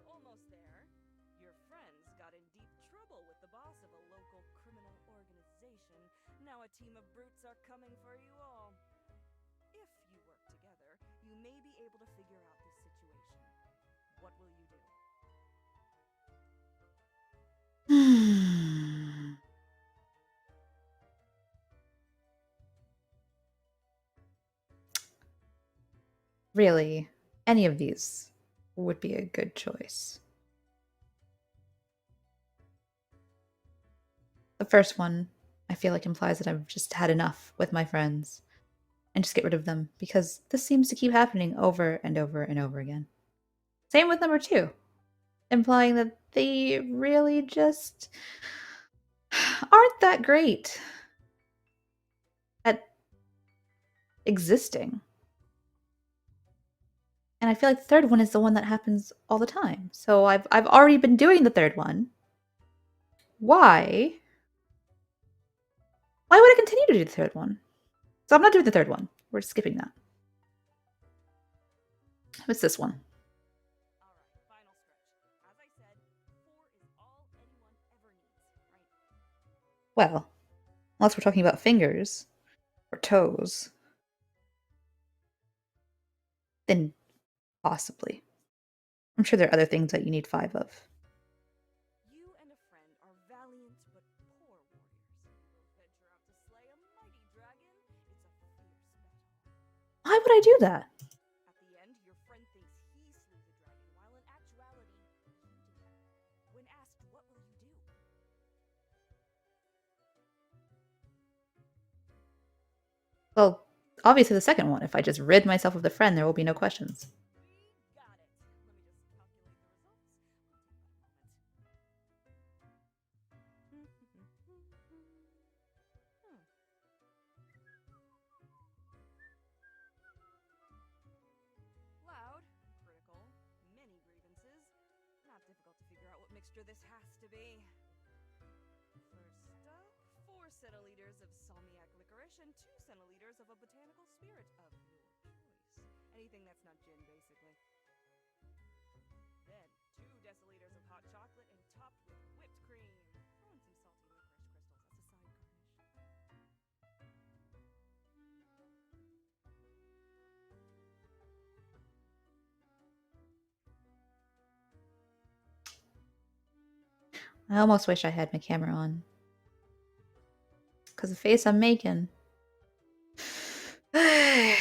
Almost there. Your friends got in deep trouble with the boss of a local criminal organization. Now a team of brutes are coming for you all. If you work together, you may be able to figure out this situation. What will you do? Really, any of these would be a good choice. The first one, I feel like, implies that I've just had enough with my friends and just get rid of them because this seems to keep happening over and over and over again. Same with number 2, implying that they really just aren't that great at existing. And I feel like the third one is the one that happens all the time. So I've already been doing the third one. Why? Why would I continue to do the third one? So I'm not doing the third one. We're skipping that. What's this one? All right, final stretch. As I said, 4 is all anyone ever needs, right? Well, unless we're talking about fingers or toes, then possibly. I'm sure there are other things that you need 5 of. You and a friend are valiant but poor warriors. You both venture out to slay a mighty dragon. It's a fierce battle. Why would I do that? At the end, your friend thinks he slew the dragon, while in actuality, you did. When asked, what will you do? Well, obviously the second one. If I just rid myself of the friend, there will be no questions. We got it. Let me just calculate the results. We'll take about a moment. Loud, critical, many grievances. Not difficult to figure out what mixture this has to be. First up, 4 centiliters of salmiac licorice and 2 centiliters of a botanical spirit of your choice. Anything that's not gin, basically. Then, 2 deciliters of hot chocolate and topped with whipped cream. Throw in some salty licorice crystals as a side garnish. I almost wish I had my camera on. Because the face I'm making. I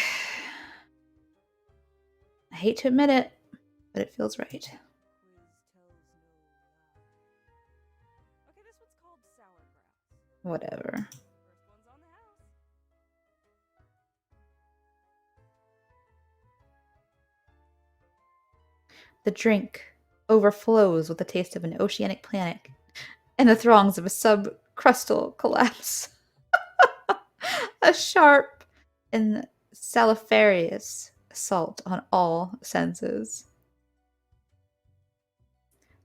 hate to admit it, but it feels right. Quiz tells no lie. Okay, this one's called sauerkraut. Whatever. First one's on the house. The drink overflows with the taste of an oceanic planet in the throngs of a subcrustal collapse. A sharp and salifarious assault on all senses.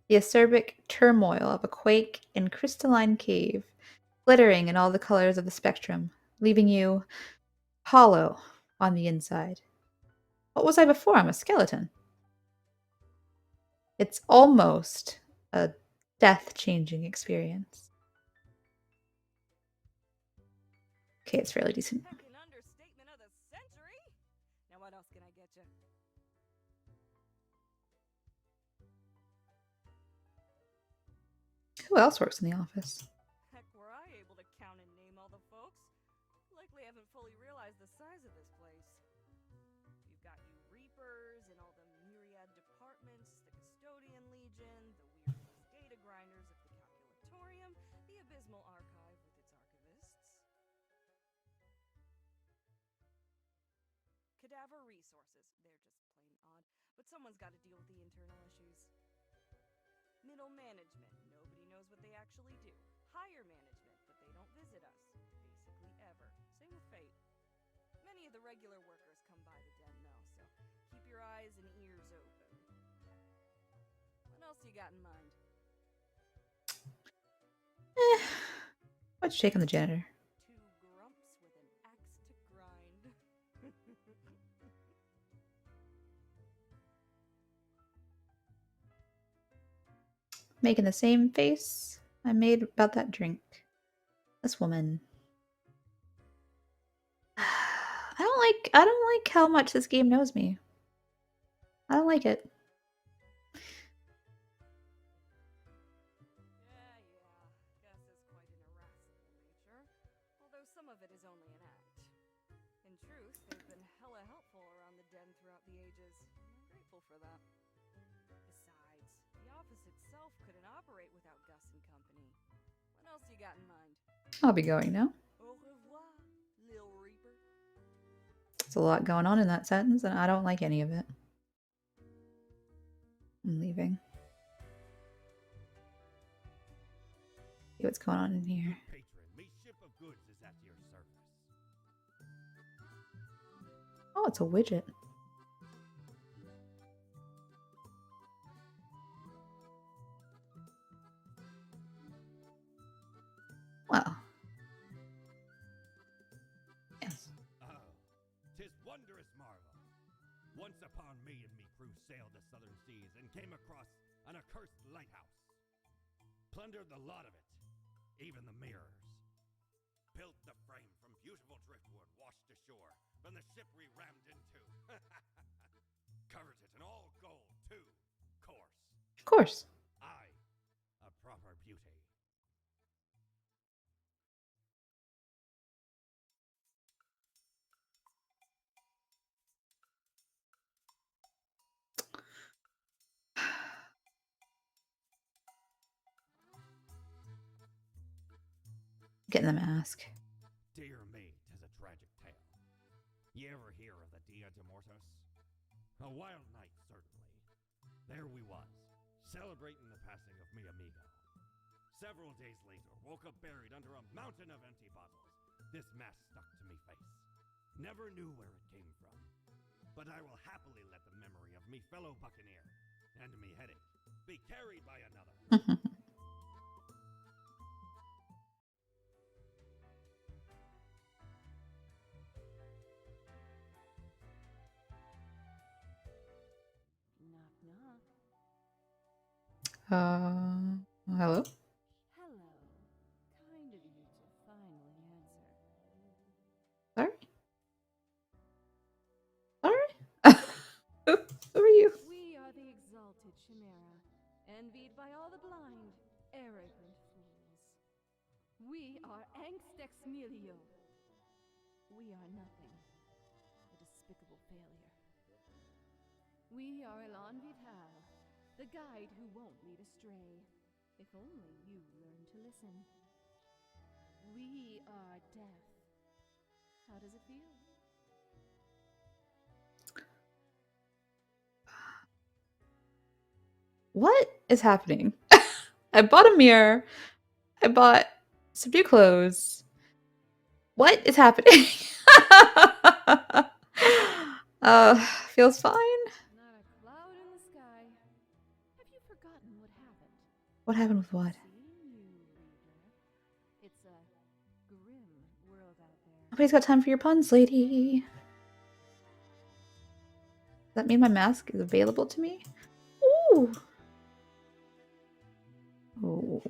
The acerbic turmoil of a quake in crystalline cave, glittering in all the colors of the spectrum, leaving you hollow on the inside. What was I before? I'm a skeleton. It's almost a death-changing experience. Okay, it's fairly decent. Heckin' understatement of the century. Now what else can I get you? Who else works in the office? Heck, were I able to count and name all the folks? Likely haven't fully realized the size of this place. You've got you reapers and all the myriad departments, the custodian legion, the weird data grinders of the calculatorium, the abysmal archive with its archivists. Cadaver resources. They're just plain odd, but someone's got to deal with the internal issues. Middle management. Nobody knows what they actually do. Higher management, but they don't visit us. Basically ever. Same with fate. Many of the regular workers come by the den though, so keep your eyes and ears open. What else you got in mind? What'd you take on the janitor? Two grumps with an axe to grind. Making the same face I made about that drink. This woman. I don't like how much this game knows me. I don't like it. Yeah. Guess is quite an irascible nature. Although some of it is only an act. In truth, they've been hella helpful around the den throughout the ages. I'm grateful for that. Besides, the office itself couldn't operate without Gus and company. What else you got in mind? I'll be going now. Au revoir, Lil Reaper. There's a lot going on in that sentence, and I don't like any of it. I'm leaving. See what's going on in here. Patron, me ship of goods is at your service. Oh, it's a widget. Well. Yes. Oh, 'tis wondrous marvel. Once upon me and me crew sailed the southern seas and came across an accursed lighthouse. Plundered the lot of it, even the mirrors. Built the frame from beautiful driftwood washed ashore from the ship we rammed into. Covered it in all gold, too, course. Of course. I, a proper beauty. Getting the mask. Dear me, 'tis a tragic tale. Ye ever hear of the Dia de Mortos? A wild night, certainly. There we was, celebrating the passing of me amigo. Several days later, woke up buried under a mountain of empty bottles. This mask stuck to me face. Never knew where it came from. But I will happily let the memory of me fellow buccaneer and me headache be carried by another. Knock, knock. Hello? Hello. Kind of you to finally answer. Sorry? Sorry? Who are you? We are the exalted Chimera, envied by all the blind, arrogant fools. We are Angst ex Nihilo. We are nothing. A despicable failure. We are Elan Vital, the guide who won't lead astray, if only you learn to listen. We are death. How does it feel? What is happening? I bought a mirror I bought some new clothes. What is happening? Feels fine. Not a cloud in the sky. Have you forgotten what happened? What happened with what? Seeing you, Reader. It's a grim world out there. Nobody's got time for your puns, lady. Does that mean my mask is available to me? Ooh. Ooh.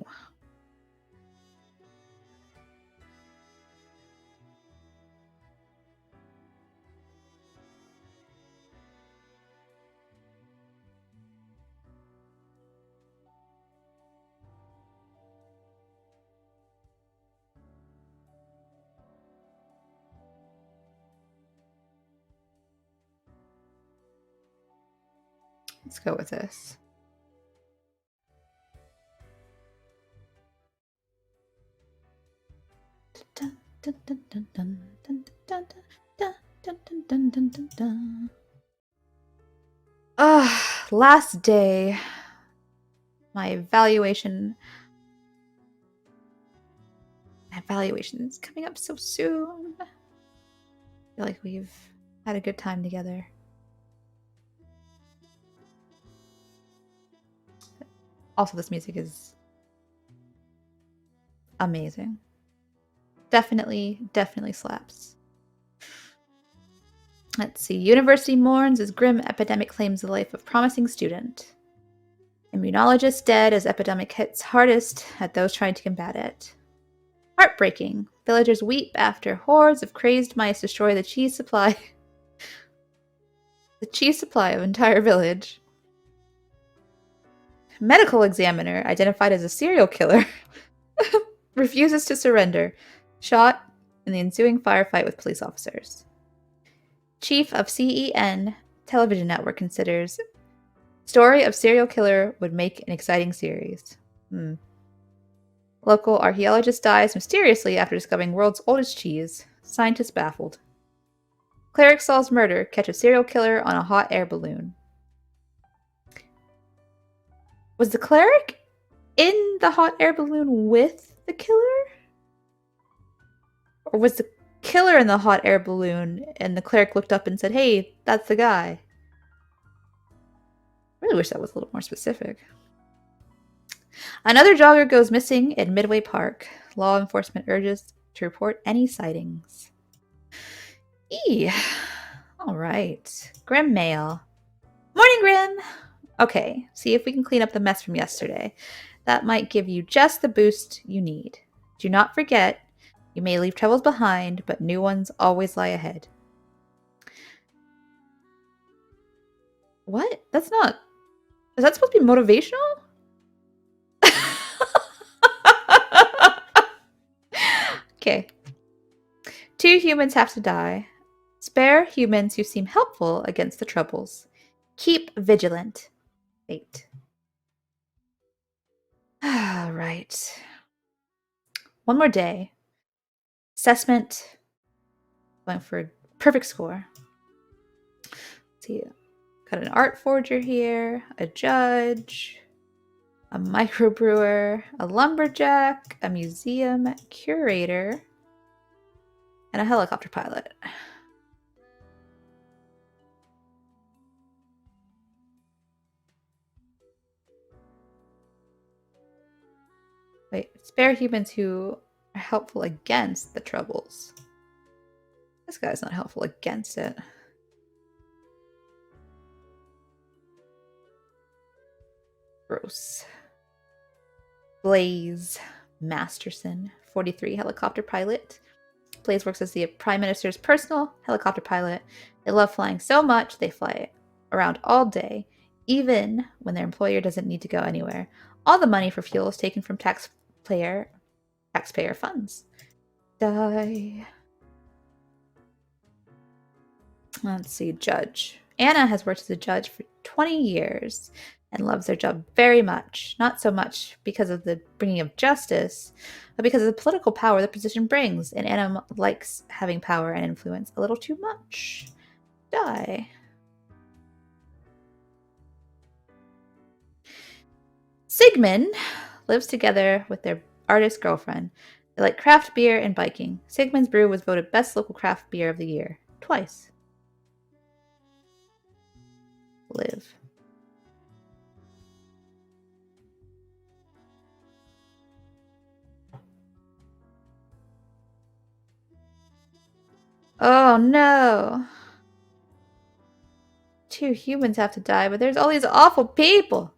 Let's go with this. Last day. My evaluation. My evaluation is coming up so soon. I feel like we've had a good time together. Also, this music is amazing. Definitely slaps. Let's see. University mourns as grim epidemic claims the life of promising student. Immunologist dead as epidemic hits hardest at those trying to combat it. Heartbreaking. Villagers weep after hordes of crazed mice destroy the cheese supply. The cheese supply of entire village. Medical examiner, identified as a serial killer, refuses to surrender. Shot in the ensuing firefight with police officers. Chief of CEN television network considers story of serial killer would make an exciting series. Local archaeologist dies mysteriously after discovering world's oldest cheese. Scientists baffled. Cleric solves murder, catches serial killer on a hot air balloon. Was the cleric in the hot air balloon with the killer? Or was the killer in the hot air balloon and the cleric looked up and said, "Hey, that's the guy"? I really wish that was a little more specific. Another jogger goes missing in Midway Park. Law enforcement urges to report any sightings. All right. Grim mail. Morning, Grim! Okay, see if we can clean up the mess from yesterday. That might give you just the boost you need. Do not forget, you may leave troubles behind, but new ones always lie ahead. What? That's not... Is that supposed to be motivational? Okay. 2 humans have to die. Spare humans who seem helpful against the troubles. Keep vigilant. Fate. Right. One more day. Assessment. Going for a perfect score. Let's see. Got an art forger here, a judge, a microbrewer, a lumberjack, a museum curator, and a helicopter pilot. Wait, spare humans who are helpful against the troubles. This guy's not helpful against it. Gross. Blaze Masterson, 43, helicopter pilot. Blaze works as the Prime Minister's personal helicopter pilot. They love flying so much, they fly around all day, even when their employer doesn't need to go anywhere. All the money for fuel is taken from taxpayer funds. Die. Let's see, judge. Anna has worked as a judge for 20 years and loves their job very much. Not so much because of the bringing of justice, but because of the political power the position brings. And Anna likes having power and influence a little too much. Die. Sigmund lives together with their artist girlfriend. They like craft beer and biking. Sigmund's Brew was voted best local craft beer of the year. Twice. Live. Oh no. 2 humans have to die, but there's all these awful people.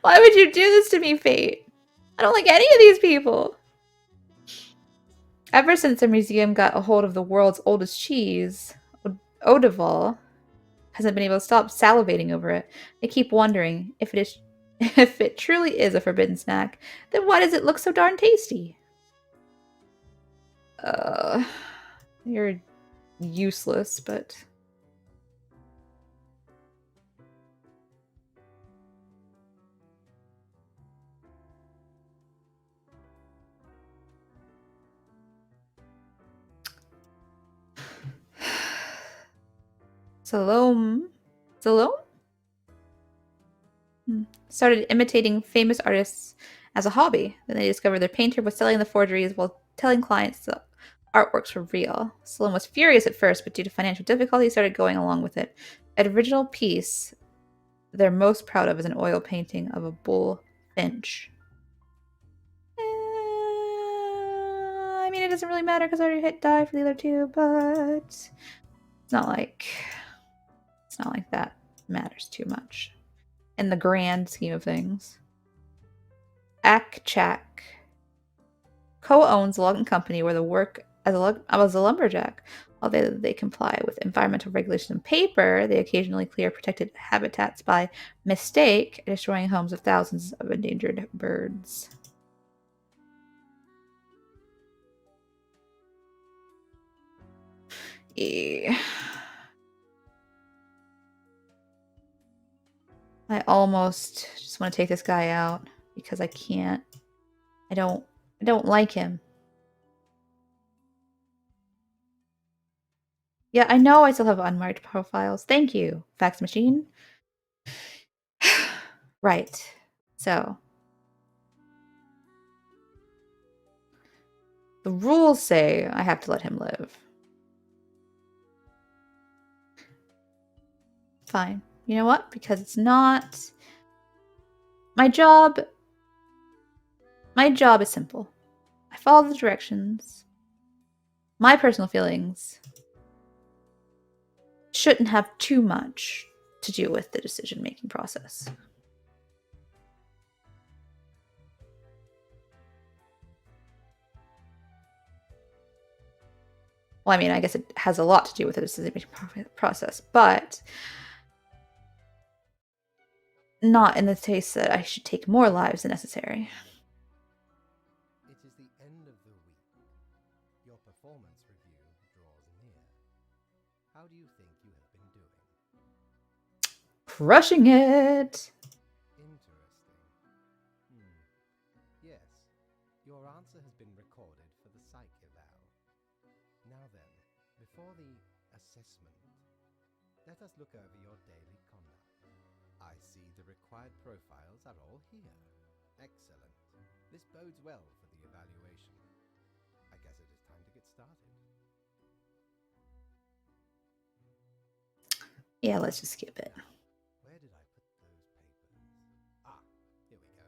Why would you do this to me, Fate? I don't like any of these people. Ever since the museum got a hold of the world's oldest cheese, Odeval hasn't been able to stop salivating over it. I keep wondering if it is, if it truly is a forbidden snack, then why does it look so darn tasty? You're useless, but Salome started imitating famous artists as a hobby. Then they discovered their painter was selling the forgeries while telling clients the artworks were real. Salome was furious at first, but due to financial difficulty, started going along with it. An original piece they're most proud of is an oil painting of a bullfinch. I mean, it doesn't really matter because I already hit die for the other two, but it's not like that matters too much in the grand scheme of things. Akchak co-owns a logging company where they work as a lumberjack. Although they comply with environmental regulations on paper, they occasionally clear protected habitats by mistake, destroying homes of thousands of endangered birds. Yeah. I almost just want to take this guy out because I can't. I don't like him. Yeah, I know I still have unmarked profiles. Thank you, fax machine. Right. So the rules say I have to let him live. Fine. You know what? Because it's not my job. My job is simple. I follow the directions. My personal feelings shouldn't have too much to do with the decision-making process. Well, I mean, I guess it has a lot to do with the decision-making process, but not in the case that I should take more lives than necessary. It is the end of the week. Your performance review draws near. How do you think you have been doing? Crushing it! Interesting. Yes, your answer has been recorded for the psych eval. Now then, before the assessment, let us look over your daily conduct. I see the required profiles are all here. Excellent. This bodes well for the evaluation. I guess it is time to get started. Yeah, let's just skip it. Where did I put those papers? Ah, here we go.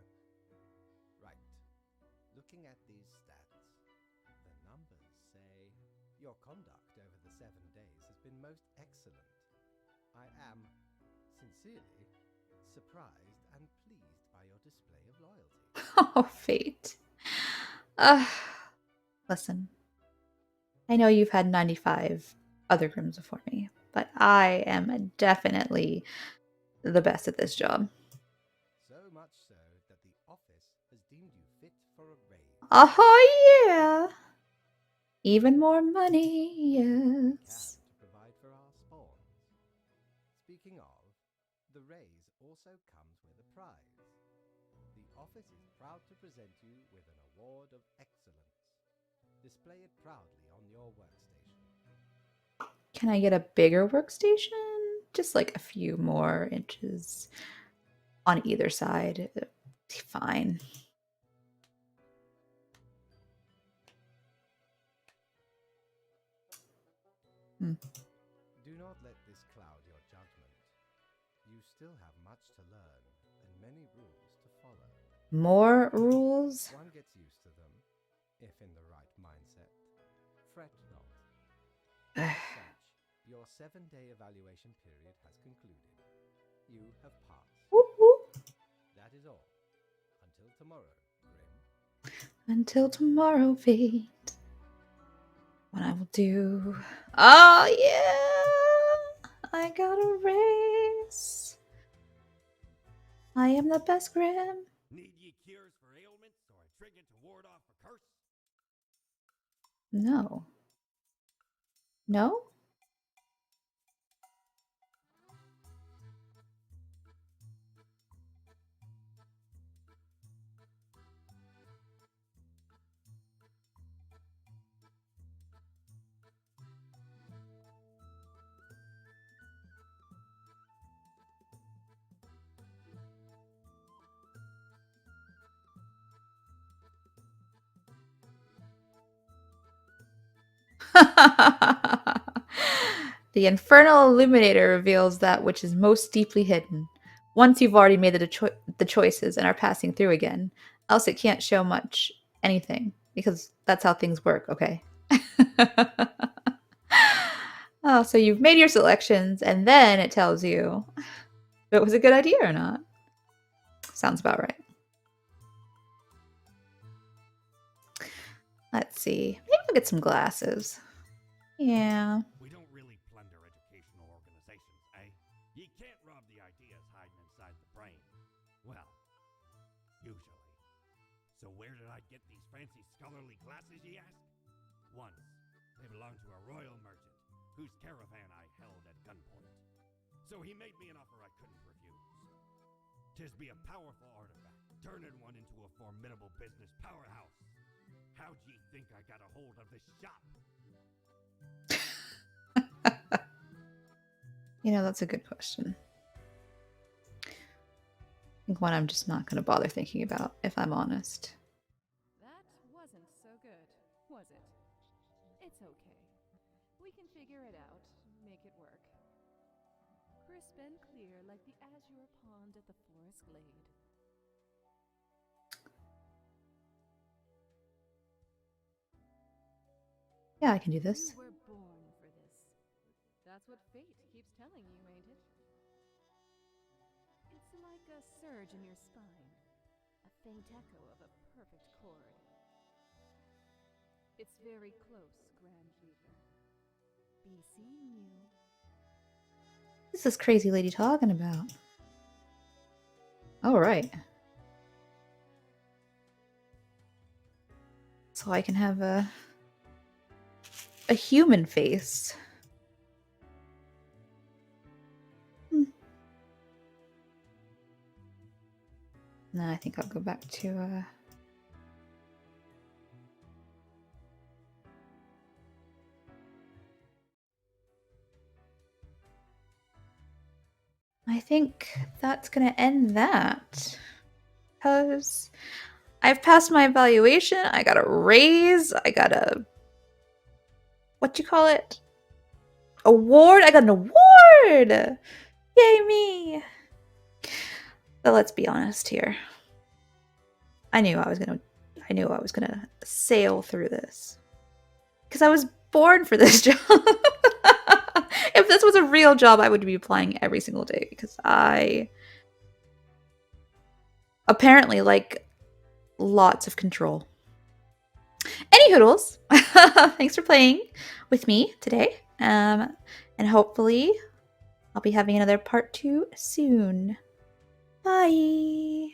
Right. Looking at these stats, the numbers say your conduct over the 7 days has been most excellent. I am, sincerely, surprised and pleased by your display of loyalty. Oh, fate. Listen. I know you've had 95 other grims before me, but I am definitely the best at this job. So much so that the office has deemed you fit for a raise. Oh, yeah. Even more money, yes. To provide for our spawns. Speaking of, the raise also comes with a prize. The office is proud to present you with an award of excellence. Display it proudly on your workstation. Can I get a bigger workstation? Just like a few more inches on either side. Fine. Do not let this cloud your judgment. You still have much to learn and many rules to follow. More rules? One gets used to them, if in the right mindset. Fret not. As such, your 7-day evaluation period has concluded. You have passed. Whoop, whoop. That is all. Until tomorrow, Grim. Until tomorrow, fate. What I will do. Oh, yeah! I got a race. I am the best Grim. Need ye cures for ailments or a trinket to ward off a curse? No. No? The infernal illuminator reveals that which is most deeply hidden. Once you've already made the choices and are passing through again, else it can't show much anything, because that's how things work, okay? Oh, so you've made your selections, and then it tells you if it was a good idea or not. Sounds about right. Let's see. Maybe I'll get some glasses. Yeah. We don't really plunder educational organizations, eh? Ye can't rob the ideas hiding inside the brain. Well, usually. So where did I get these fancy scholarly glasses, ye ask? Once, they belonged to a royal merchant, whose caravan I held at gunpoint. So he made me an offer I couldn't refuse. 'Tis be a powerful artifact, turning one into a formidable business powerhouse. How'd ye think I got a hold of this shop? You know, that's a good question. I think one I'm just not going to bother thinking about, if I'm honest. That wasn't so good, was it? It's okay. We can figure it out, make it work. Crisp and clear like the azure pond at the forest glade. Yeah, I can do this. You were born for this. That's what fate keeps telling you, ain't it? It's like a surge in your spine, a faint echo of a perfect chord. It's very close, Grand Reaper. Be seeing you. What's this crazy lady talking about? All right. So I can have a human face. No, I think I'll go back to I think that's gonna end that. Because I've passed my evaluation, I got a raise, I got a what you call it? Award? I got an award! Yay me! But let's be honest here. I knew I was gonna sail through this. Because I was born for this job. If this was a real job, I would be applying every single day because I apparently like lots of control. Any hoodles, thanks for playing with me today. And hopefully I'll be having another part 2 soon. Bye.